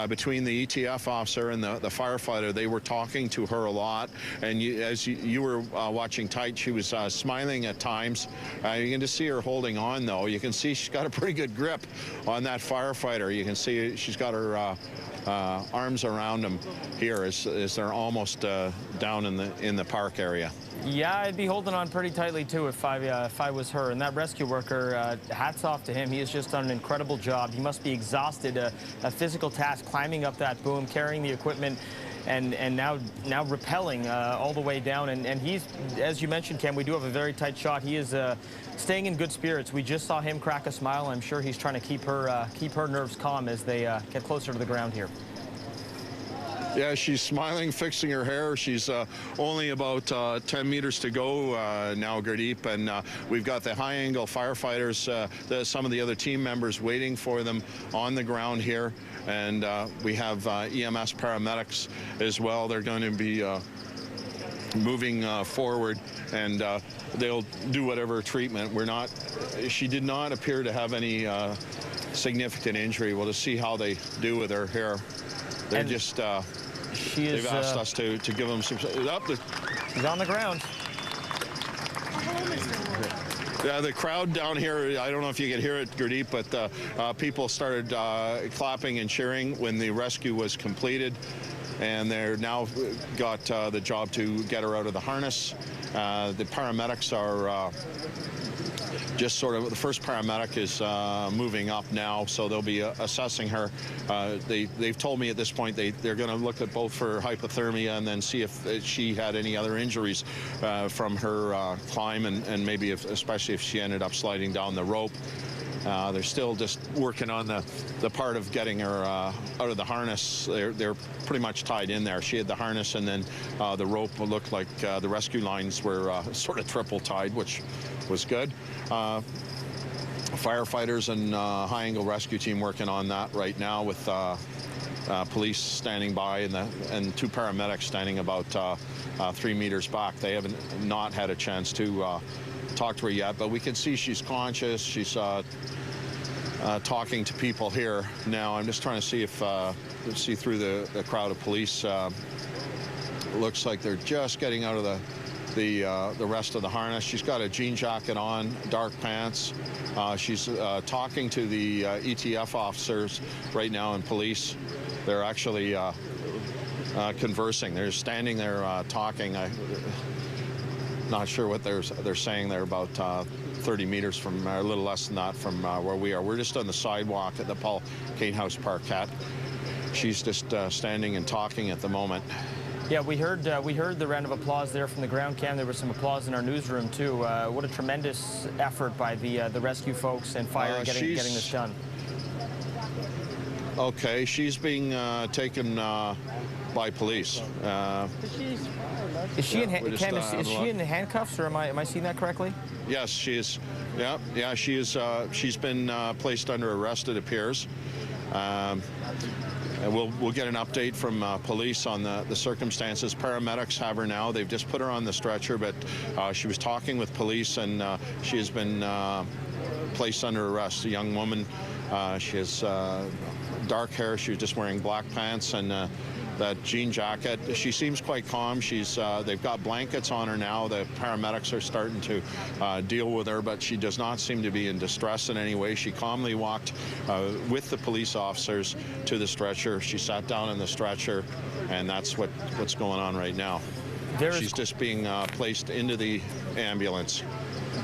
Between the ETF officer and the firefighter, they were talking to her a lot. And as you were watching tight, she was smiling at times. You can just see her holding on, though. You can see she's got a pretty good grip on that firefighter. You can see she's got her arms around him here as they're almost down in the park area. Yeah, I'd be holding on pretty tightly too if I was her. And that rescue worker, hats off to him. He has just done an incredible job. He must be exhausted. A physical task, climbing up that boom, carrying the equipment, and now rappelling all the way down. And he's, as you mentioned, Cam, we do have a very tight shot. He is staying in good spirits. We just saw him crack a smile. I'm sure he's trying to keep her nerves calm as they get closer to the ground here. Yeah, she's smiling, fixing her hair. She's only about 10 meters to go now, Gurdeep, and we've got the high-angle firefighters, some of the other team members waiting for them on the ground here, and we have EMS paramedics as well. They're going to be moving forward, and they'll do whatever treatment. She did not appear to have any significant injury. We'll just see how they do with her hair. They're just, they've asked us to give them some, She's on the ground. Yeah, the crowd down here, I don't know if you could hear it, Gurdeep, but people started clapping and cheering when the rescue was completed. And they're now got the job to get her out of the harness. The paramedics are just sort of, the first paramedic is moving up now, so they'll be assessing her. They've told me at this point they're going to look at both for hypothermia and then see if she had any other injuries from her climb, and maybe especially if she ended up sliding down the rope. They're still just working on the part of getting her out of the harness. They're pretty much tied in there. She had the harness, and then the rope looked like the rescue lines were sort of triple tied, which was good. Firefighters and high-angle rescue team working on that right now with police standing by and two paramedics standing about 3 meters back. They haven't not had a chance to talk to her yet, but we can see she's conscious. She's talking to people here now. I'm just trying to see if see through the crowd of police. Looks like they're just getting out of the rest of the harness. She's got a jean jacket on, dark pants. She's talking to the ETF officers right now and police. They're actually conversing. They're standing there talking. Not sure what they're saying. They're about 30 meters from, a little less than that, from where we are. We're just on the sidewalk at the Paul Kane House Parkette. She's just standing and talking at the moment. Yeah, we heard the round of applause there from the ground cam. There was some applause in our newsroom too. What a tremendous effort by the rescue folks and fire getting this done. Okay, she's being taken by police. Is she in handcuffs, or am I seeing that correctly? Yes, she is. Yeah, she is. She's been placed under arrest, it appears. And we'll get an update from police on the circumstances. Paramedics have her now. They've just put her on the stretcher, but she was talking with police, and she has been placed under arrest. A young woman. She has dark hair. She was just wearing black pants and that jean jacket. She seems quite calm. They've got blankets on her now. The paramedics are starting to deal with her, but she does not seem to be in distress in any way. She calmly walked with the police officers to the stretcher. She sat down in the stretcher, and that's what's going on right now. She's just being placed into the ambulance.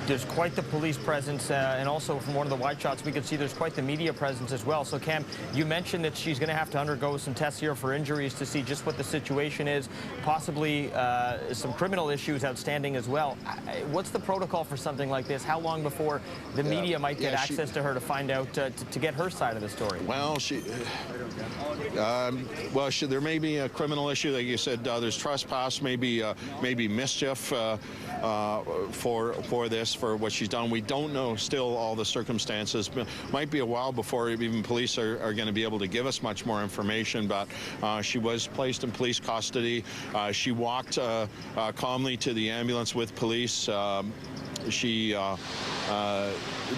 There's quite the police presence, and also from one of the wide shots we could see there's quite the media presence as well. So Cam, you mentioned that she's going to have to undergo some tests here for injuries to see just what the situation is, possibly some criminal issues outstanding as well. What's the protocol for something like this? How long before the media might get access to her to find out, to get her side of the story? Well, there may be a criminal issue, like you said. There's trespass, maybe mischief. for this, for what she's done. We don't know still all the circumstances. Might be a while before even police are going to be able to give us much more information, but she was placed in police custody. She walked calmly to the ambulance with police. She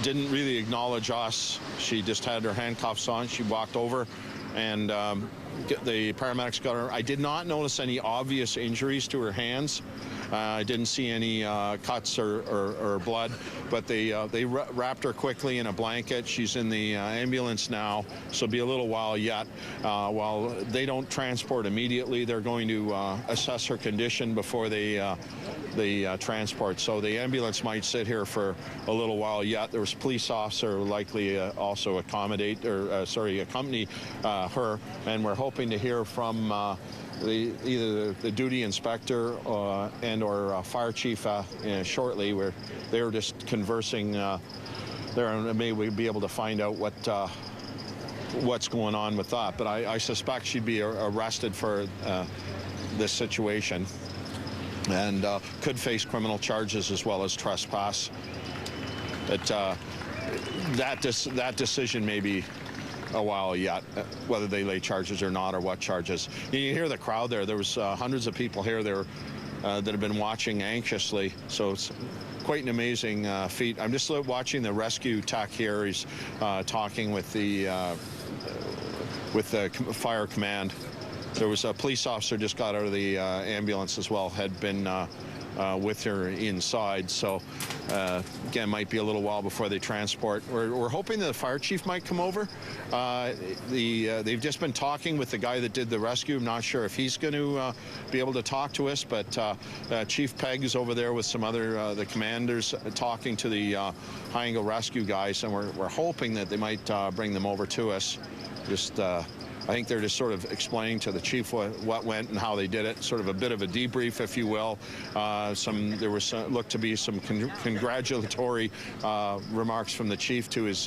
didn't really acknowledge us. She just had her handcuffs on. She walked over, and the paramedics got her. I did not notice any obvious injuries to her hands. I didn't see any cuts or blood, but they wrapped her quickly in a blanket. She's in the ambulance now, so it'll be a little while yet. While they don't transport immediately, they're going to assess her condition before they transport. So the ambulance might sit here for a little while yet. There was a police officer likely also accompany her, and we're hoping to hear from either the duty inspector and or fire chief shortly. Where they're just conversing there, and maybe be able to find out what's going on with that. But I suspect she'd be arrested for this situation, and could face criminal charges as well as trespass. But that decision may be a while yet, whether they lay charges or not, or what charges. You hear the crowd there. There was hundreds of people here there that have been watching anxiously, so it's quite an amazing feat. I'm just watching the rescue tech here. He's talking with the fire command. There was a police officer just got out of the ambulance as well, had been with her inside. So again, might be a little while before they transport. We're hoping that the fire chief might come over. They've just been talking with the guy that did the rescue. I'm not sure if he's going to be able to talk to us, but Chief Peg is over there with some other the commanders talking to the High Angle Rescue guys, and we're hoping that they might bring them over to us. Just I think they're just sort of explaining to the chief what went and how they did it, sort of a bit of a debrief, if you will. There was looked to be some congratulatory remarks from the chief to his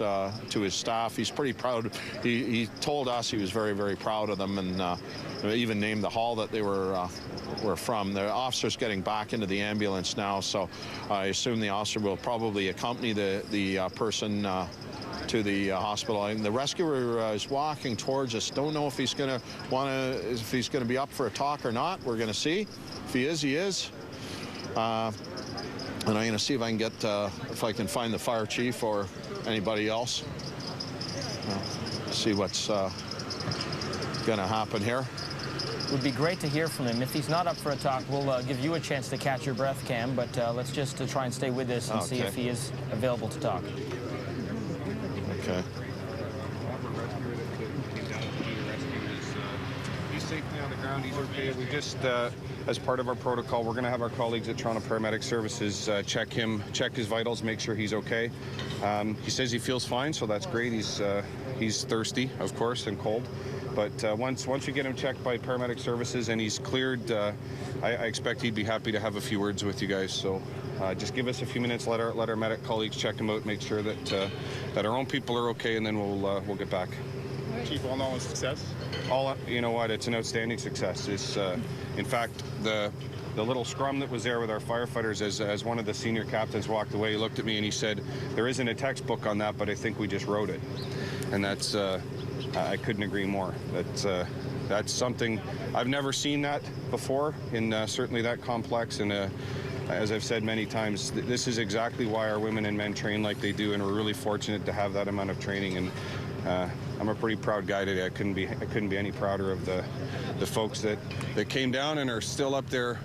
staff. He's pretty proud. He told us he was very, very proud of them, and even named the hall that they were from. The officer's getting back into the ambulance now, so I assume the officer will probably accompany the person to the hospital. And the rescuer is walking towards us. Don't know if he's going to be up for a talk or not. We're going to see. If he is, he is. And I'm going to see if I can get if I can find the fire chief or anybody else. See what's going to happen here. It would be great to hear from him. If he's not up for a talk, we'll give you a chance to catch your breath, Cam, but let's just try and stay with this and see if he is available to talk. Okay. He's safely on the ground. He's okay. We just, as part of our protocol, we're going to have our colleagues at Toronto Paramedic Services check his vitals, make sure he's okay. He says he feels fine, so that's great. He's thirsty, of course, and cold. But once we get him checked by Paramedic Services and he's cleared, I expect he'd be happy to have a few words with you guys. So just give us a few minutes, let our medic colleagues check him out, make sure that our own people are okay, and then we'll get back. Chief, all knowledge success? You know what? It's an outstanding success. It's in fact the little scrum that was there with our firefighters, as one of the senior captains walked away, he looked at me and he said, "There isn't a textbook on that, but I think we just wrote it." And that's I couldn't agree more. That's something I've never seen that before in certainly that complex. And as I've said many times, this is exactly why our women and men train like they do, and we're really fortunate to have that amount of training. And I'm a pretty proud guy today. I couldn't be any prouder of the folks that came down and are still up there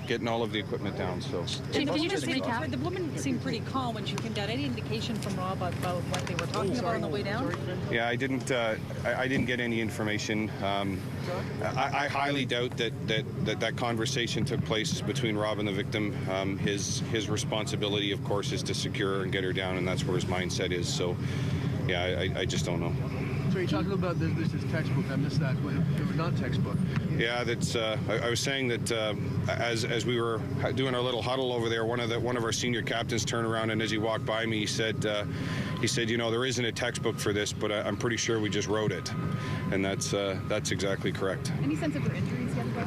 getting all of the equipment down. So, Chief, can you just recap? The woman seemed pretty calm when she came down. Any indication from Rob about what they were talking about on the way down? Yeah, I didn't get any information. I highly doubt that conversation took place between Rob and the victim. His responsibility, of course, is to secure her and get her down, and that's where his mindset is. So, yeah, I just don't know. So you're talking about this is textbook. I missed that. It was not textbook. Yeah, that's. I was saying that as we were doing our little huddle over there, one of our senior captains turned around, and as he walked by me, he said, you know, there isn't a textbook for this, but I'm pretty sure we just wrote it, and that's exactly correct. Any sense of their injuries yet?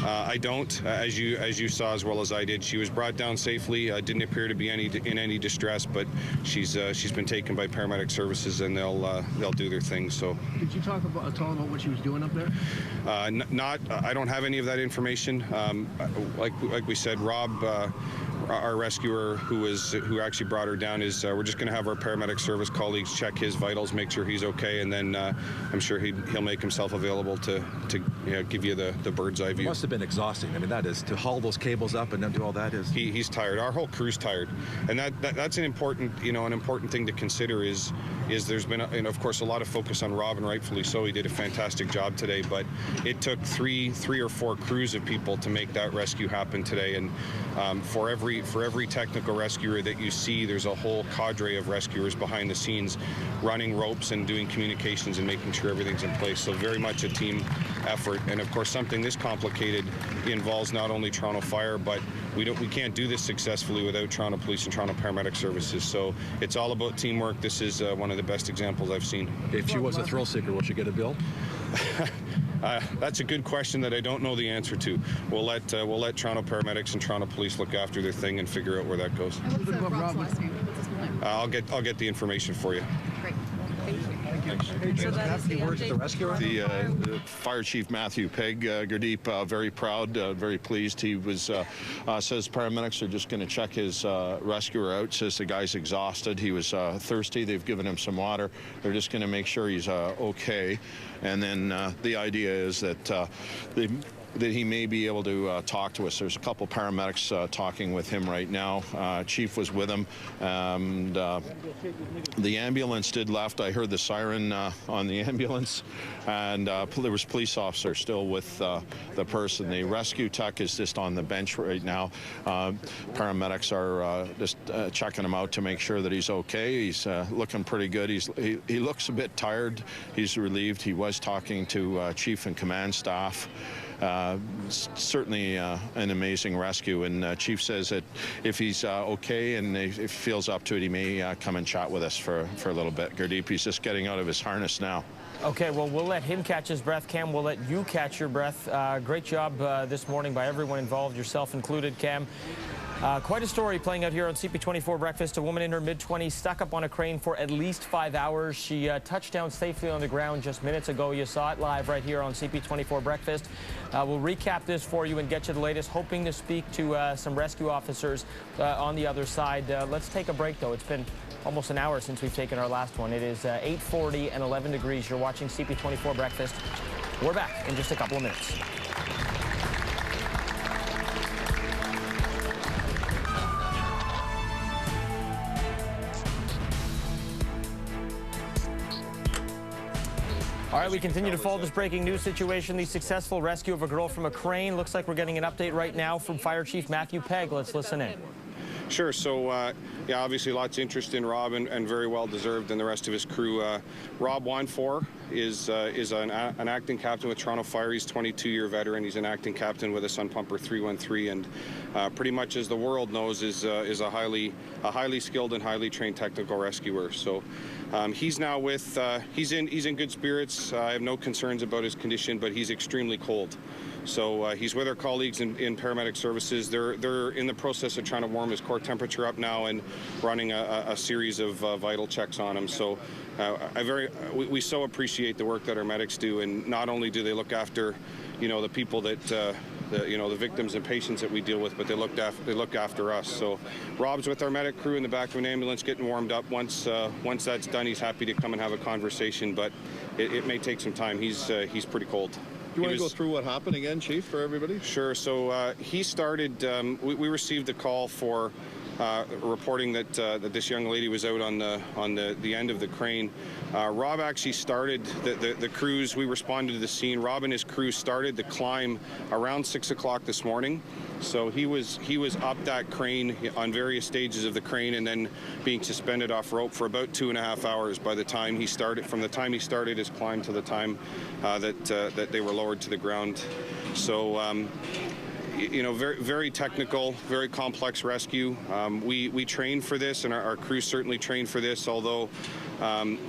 I don't. As you saw as well as I did, she was brought down safely. Didn't appear to be in any distress, but she's been taken by paramedic services, and they'll do their thing. So. Did you talk about what she was doing up there? I don't have any of that information. Like we said, Rob, our rescuer who actually brought her down, is we're just going to have our paramedic service colleagues check his vitals, make sure he's okay, and then I'm sure he'll make himself available to give you the bird's eye view. It must have been exhausting. I mean, that is, to haul those cables up and then do all that is. He's tired. Our whole crew's tired, and that's an important thing to consider. Is there's been of course a lot of focus on Rob, and rightfully so. He did a fantastic job today, but it took three or four crews of people to make that rescue happen today. And for every technical rescuer that you see, there's a whole cadre of rescuers behind the scenes running ropes and doing communications and making sure everything's in place. So very much a team effort. And of course, something this complicated involves not only Toronto Fire, but we can't do this successfully without Toronto Police and Toronto Paramedic Services. So it's all about teamwork. This is one of the best examples I've seen. If she was a thrill seeker, will she get a bill? That's a good question that I don't know the answer to. We'll let Toronto Paramedics and Toronto Police look after their thing and figure out where that goes. And what's Rob's last name? What's his full name? I'll get the information for you. Great. Thank you. So that is the update. The Fire Chief Matthew Pegg, Gurdeep, very proud, very pleased. He was says paramedics are just going to check his rescuer out. Says the guy's exhausted. He was thirsty. They've given him some water. They're just going to make sure he's okay. And then the idea is that that he may be able to talk to us. There's a couple paramedics talking with him right now. Chief was with him. And the ambulance did left. I heard the siren on the ambulance, and there was police officer still with the person. The rescue tech is just on the bench right now. Paramedics are just checking him out to make sure that he's okay. He's looking pretty good. He looks a bit tired. He's relieved. He was talking to Chief and command staff. Certainly an amazing rescue, and Chief says that if he's okay and if he feels up to it, he may come and chat with us for a little bit. Gurdeep, he's just getting out of his harness now. Okay, well, we'll let him catch his breath. Cam, we'll let you catch your breath. Great job this morning by everyone involved, yourself included, Cam. Quite a story playing out here on CP24 Breakfast. A woman in her mid-20s stuck up on a crane for at least 5 hours. She touched down safely on the ground just minutes ago. You saw it live right here on CP24 Breakfast. We'll recap this for you and get you the latest, hoping to speak to some rescue officers on the other side. Let's take a break, though. It's been almost an hour since we've taken our last one. It is 8:40 and 11 degrees. You're watching CP24 Breakfast. We're back in just a couple of minutes. All right, we continue to follow this breaking news situation. The successful rescue of a girl from a crane. Looks like we're getting an update right now from Fire Chief Matthew Pegg. Let's listen in. Sure. So, yeah, obviously lots of interest in Rob, and very well deserved, and the rest of his crew. Rob Wanfor is an acting captain with Toronto Fire. He's a 22-year veteran. He's an acting captain with us on Pumper 313, and pretty much, as the world knows, is a highly skilled and highly trained technical rescuer. So he's now with he's in good spirits. I have no concerns about his condition, but he's extremely cold. So he's with our colleagues in paramedic services. They're in the process of trying to warm his core temperature up now and running a series of vital checks on him. So we so appreciate the work that our medics do, and not only do they look after, the people that the victims and patients that we deal with, but they look after us. So Rob's with our medic crew in the back of an ambulance getting warmed up. Once that's done, he's happy to come and have a conversation, but it may take some time. He's pretty cold. You want to go through what happened again, Chief, for everybody? Sure. So he started, we received a call for reporting that this young lady was out on the end of the crane. Rob actually started the crews. We responded to the scene. Rob and his crew started the climb around 6 o'clock this morning. So he was up that crane on various stages of the crane, and then being suspended off rope for about 2.5 hours by the time he started. From the time he started his climb to the time that they were lowered to the ground. So you know, very technical, very complex rescue. We train for this, and our crew certainly trained for this, although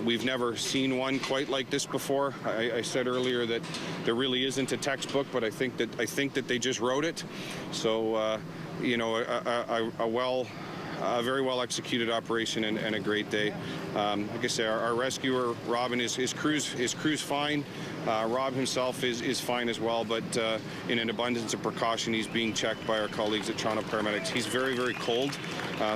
we've never seen one quite like this before. I said earlier that there really isn't a textbook, but I think that they just wrote it. So, you know, a very well executed operation and a great day. Like I say, our rescuer Rob and his crew's fine. Rob himself is fine as well, but in an abundance of precaution, he's being checked by our colleagues at Toronto Paramedics. He's very cold,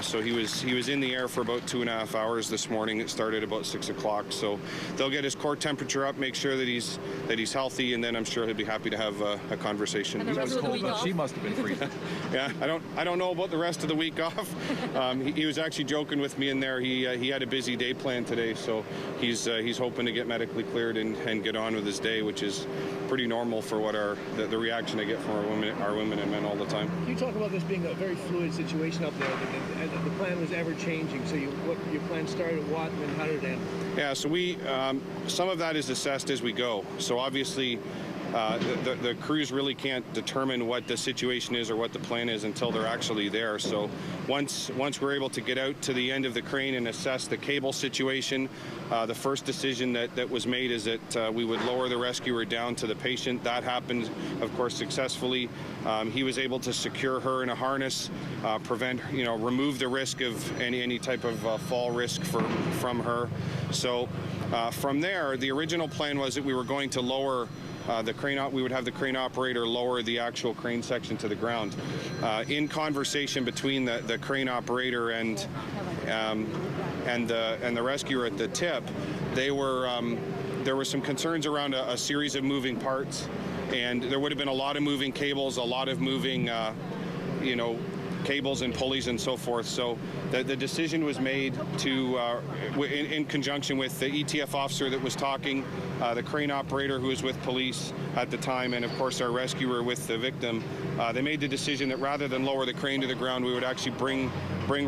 so he was in the air for about 2.5 hours this morning. It started about 6 o'clock, so they'll get his core temperature up, make sure that he's healthy, and then I'm sure he'll be happy to have a conversation. And the rest of the week off? She must have been freezing. Yeah, I don't know about the rest of the week off. He was actually joking with me in there. He had a busy day planned today, so he's hoping to get medically cleared and get on with his day, which is pretty normal for what the reaction I get from our women and men all the time. Can you talk about this being a very fluid situation up there? The plan was ever changing. So your plan started at what, and then how did it end? Yeah, so we some of that is assessed as we go. So obviously, the crews really can't determine what the situation is or what the plan is until they're actually there. So once we're able to get out to the end of the crane and assess the cable situation, the first decision that was made is that we would lower the rescuer down to the patient. That happened, of course, successfully. He was able to secure her in a harness, remove the risk of any type of fall risk from her. So from there, the original plan was that we were going to lower the crane. We would have the crane operator lower the actual crane section to the ground. In conversation between the crane operator and the rescuer at the tip, there were some concerns around a series of moving parts, and there would have been a lot of moving cables, a lot of moving, cables and pulleys and so forth. So the decision was made to, in conjunction with the ETF officer that was talking, the crane operator who was with police at the time, and of course our rescuer with the victim. They made the decision that rather than lower the crane to the ground, we would actually bring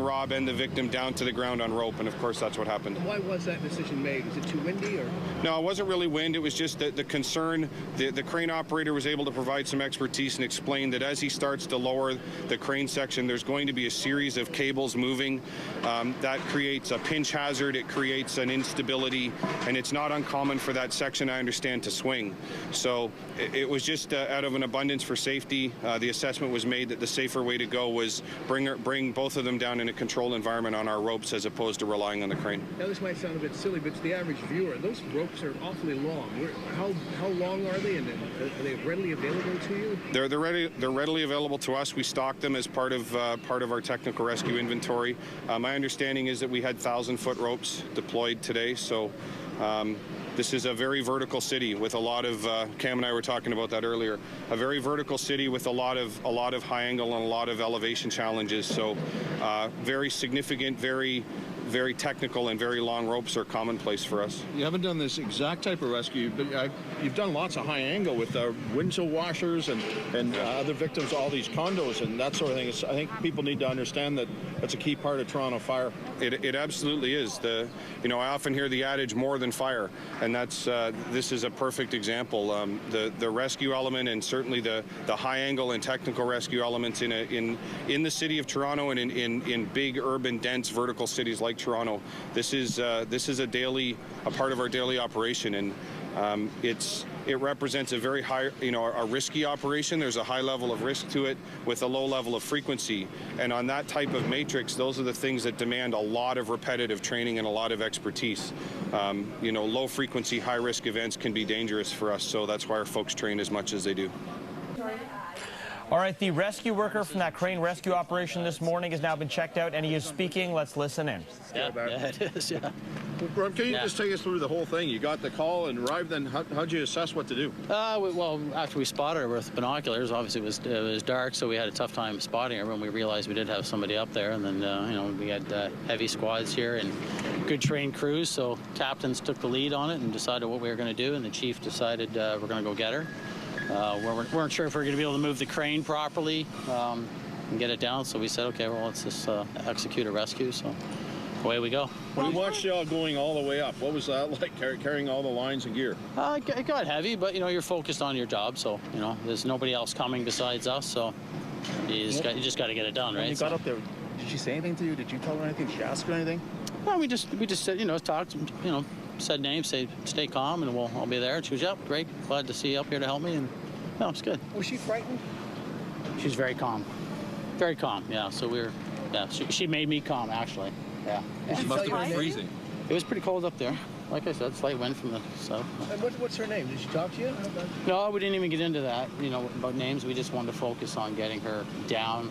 Rob and the victim down to the ground on rope, and of course that's what happened. Why was that decision made? Was it too windy, or? No, it wasn't really wind. It was just the concern. The crane operator was able to provide some expertise and explain that as he starts to lower the crane section, there's going to be a series of cables moving. That creates a pinch hazard. It creates an instability, and it's not uncommon for that section, I understand, to swing. So it was just out of an abundance for safety. The assessment was made that the safer way to go was bring both of them down in a controlled environment on our ropes as opposed to relying on the crane. Now this might sound a bit silly, but to the average viewer, those ropes are awfully long. How long are they, and are they readily available to you? They're readily available to us. We stock them as part of our technical rescue inventory. My understanding is that we had 1,000-foot ropes deployed today, so this is a very vertical city with a lot of, Cam and I were talking about that earlier, a very vertical city with a lot of high angle and a lot of elevation challenges. So very significant, very technical, and very long ropes are commonplace for us. You haven't done this exact type of rescue, but you've done lots of high angle with windshield washers and other victims, all these condos and that sort of thing. I think people need to understand that that's a key part of Toronto Fire. It absolutely is. I often hear the adage "more than fire," and that's this is a perfect example. The rescue element, and certainly the high angle and technical rescue elements in the city of Toronto and in big urban dense vertical cities like Toronto. This is a part of our daily operation, and it represents a very high, a risky operation. There's a high level of risk to it with a low level of frequency. And on that type of matrix, those are the things that demand a lot of repetitive training and a lot of expertise. Low frequency, high risk events can be dangerous for us. So that's why our folks train as much as they do. All right, the rescue worker from that crane rescue operation this morning has now been checked out, and he is speaking. Let's listen in. Yeah, it is, yeah. Well, Rob, can you just take us through the whole thing? You got the call and arrived, then how'd you assess what to do? Well, after we spotted her with binoculars, obviously it was dark, so we had a tough time spotting her when we realized we did have somebody up there. And then, we had heavy squads here and good trained crews, so captains took the lead on it and decided what we were going to do, and the chief decided we're going to go get her. We weren't sure if we were going to be able to move the crane properly and get it down, so we said, okay, well, let's just execute a rescue. So away we go. We watched y'all going all the way up. What was that like, carrying all the lines of gear? It got heavy, but, you know, you're focused on your job, so, you know, there's nobody else coming besides us, so you just got to get it done, right? When you got up there, did she say anything to you? Did you tell her anything? Did she ask her anything? No, we just said, you know, talked, you know, said names, say, stay calm, and I'll be there. And she goes, yep, great, glad to see you up here to help me, and no, it's good. Was she frightened? She's very calm. Very calm, yeah. So she made me calm, actually. Yeah. She must have been freezing. It was pretty cold up there. Like I said, slight wind from the south. And what's her name? Did she talk to you? No, we didn't even get into that, you know, about names. We just wanted to focus on getting her down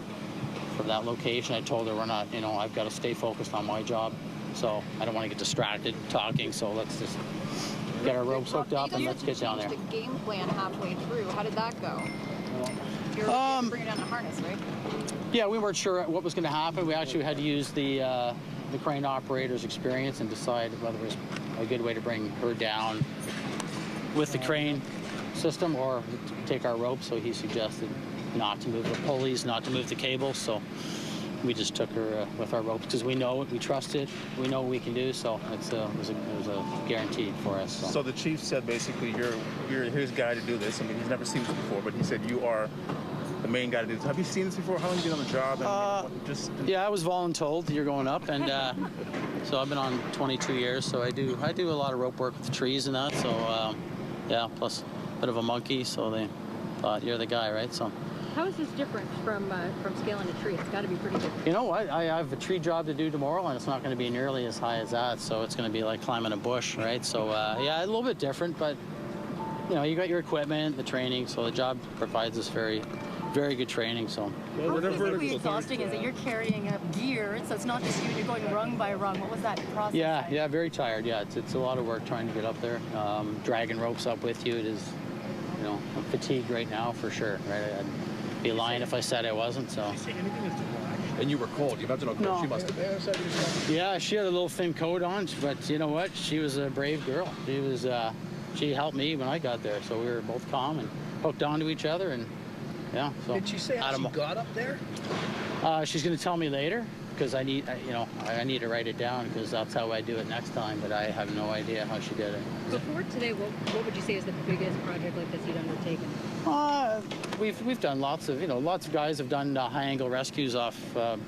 from that location. I told her we're not, you know, I've got to stay focused on my job. So I don't want to get distracted talking, so let's just get our ropes hooked up and let's get down there. The game plan halfway through. How did that go? You're bringing down the harness, right? Yeah, we weren't sure what was going to happen. We actually had to use the crane operator's experience and decide whether it was a good way to bring her down with the crane system or take our rope. So he suggested not to move the pulleys, not to move the cables. So we just took her with our ropes because we know it, we trust it, we know what we can do. So it was a guaranteed for us. So the chief said basically you're his guy to do this. I mean, he's never seen this before, but he said you are the main guy to do this. Have you seen this before? How long have you been on the job? And, yeah, I was voluntold. You're going up, and so I've been on 22 years. So I do a lot of rope work with trees and that. So yeah, plus a bit of a monkey. So they thought you're the guy, right? So. How is this different from scaling a tree? It's got to be pretty different. You know what? I have a tree job to do tomorrow, and it's not going to be nearly as high as that. So it's going to be like climbing a bush, right? So yeah, a little bit different, but you know, you got your equipment, the training. So the job provides us very good training. So how physically exhausting is it? You're carrying up gear, so it's not just you. You're going rung by rung. What was that process? Yeah, very tired. Yeah, it's a lot of work trying to get up there. Dragging ropes up with you. It is, you know, I'm fatigued right now for sure. Right. I'd be lying if I said I wasn't. So. And you were cold. You imagine how cold she must have been. Yeah, she had a little thin coat on, but you know what? She was a brave girl. She helped me when I got there, so we were both calm and hooked onto each other, and yeah. So did she say how she got up there? She's going to tell me later because I need to write it down because that's how I do it next time. But I have no idea how she did it. Before today, what would you say is the biggest project like this you've undertaken? We've done lots of guys have done high-angle rescues off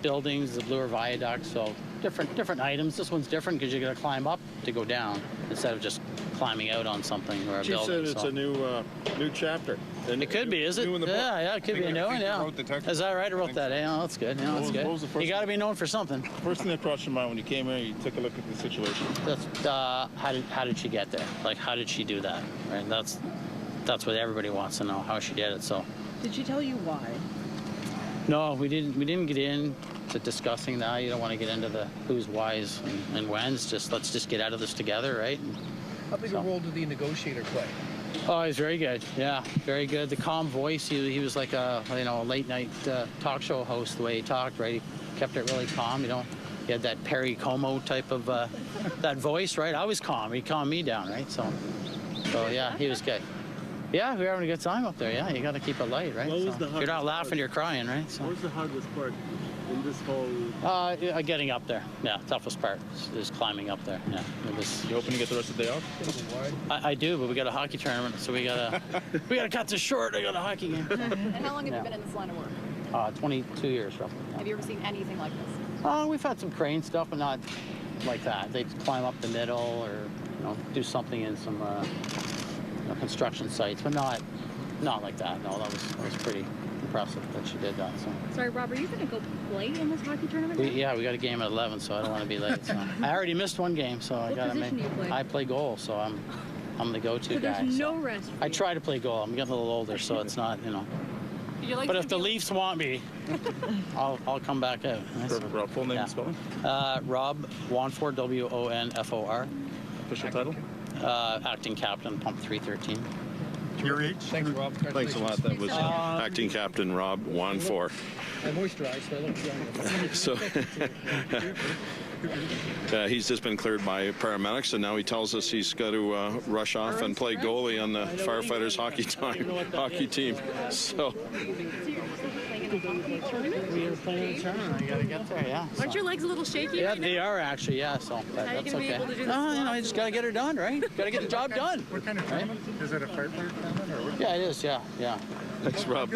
buildings, the Bloor Viaduct, so different items. This one's different because you got to climb up to go down instead of just climbing out on something or a building. She said it's a new chapter. It could be, is it? Yeah, it could be a new one, yeah. Is that right? I wrote that. Yeah, that's good. Yeah, that's good. You got to be known for something. First thing that crossed your mind when you came here, you took a look at the situation. How did she get there? Like, how did she do that? Right. That's what everybody wants to know, how she did it. So. Did she tell you why? No, we didn't get into discussing that. You don't want to get into the who's, whys, and whens. Let's just get out of this together, right? How big a role did the negotiator play? Oh, he's very good. Yeah, very good. The calm voice. He was like a late night talk show host. The way he talked, right? He kept it really calm. You know, he had that Perry Como type of that voice, right? I was calm. He calmed me down, right? So yeah, he was good. Yeah, we were having a good time up there. Yeah, you got to keep it light, right? If you're not laughing, you're crying, right? So. What was the hardest part in this whole? Getting up there. Yeah, toughest part is climbing up there. Yeah, it was. You hoping to get the rest of the day off? I do, but we got a hockey tournament, so we gotta cut this short. I got a hockey game. And how long have you been in this line of work? 22 years roughly. Yeah. Have you ever seen anything like this? We've had some crane stuff, but not like that. They'd climb up the middle or do something in some construction sites, but not like that. No, that was pretty impressive that she did that. So. Sorry, Rob, are you going to go play in this hockey tournament? We got a game at 11, so I don't want to be late. So. I already missed one game, so I got to make. Do you play? I play goal, so I'm the go-to guy. There's no rest. I try to play goal. I'm getting a little older, so it's not But if the Leafs want me, I'll come back out. Perfect, Rob. Full name and spelling? Rob Wonfor, Wonfor. Official title? Acting captain, pump 313. Your age? Thanks, Rob. Thanks a lot. That was acting captain Rob Wonfor. I moisturized, so I look young. So he's just been cleared by paramedics, and now he tells us he's got to rush off and play goalie on the firefighters hockey team. So. We are playing a tournament. I gotta get there. Yeah. Aren't your legs a little shaky? Yeah, right they now? are actually. Yeah. So How are you that's gonna be okay. able to do the No, you know, squats you just gotta get her done, right? Gotta get the job done. What kind of tournament? Is it a firefighter tournament or what? Yeah, it is. Yeah, yeah. Thanks, Rob.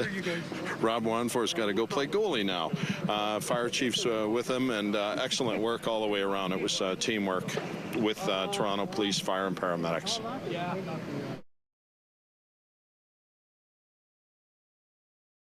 Rob Wanforth's got to go play goalie now. Fire chief's with him, and excellent work all the way around. It was teamwork with Toronto Police, Fire, and paramedics.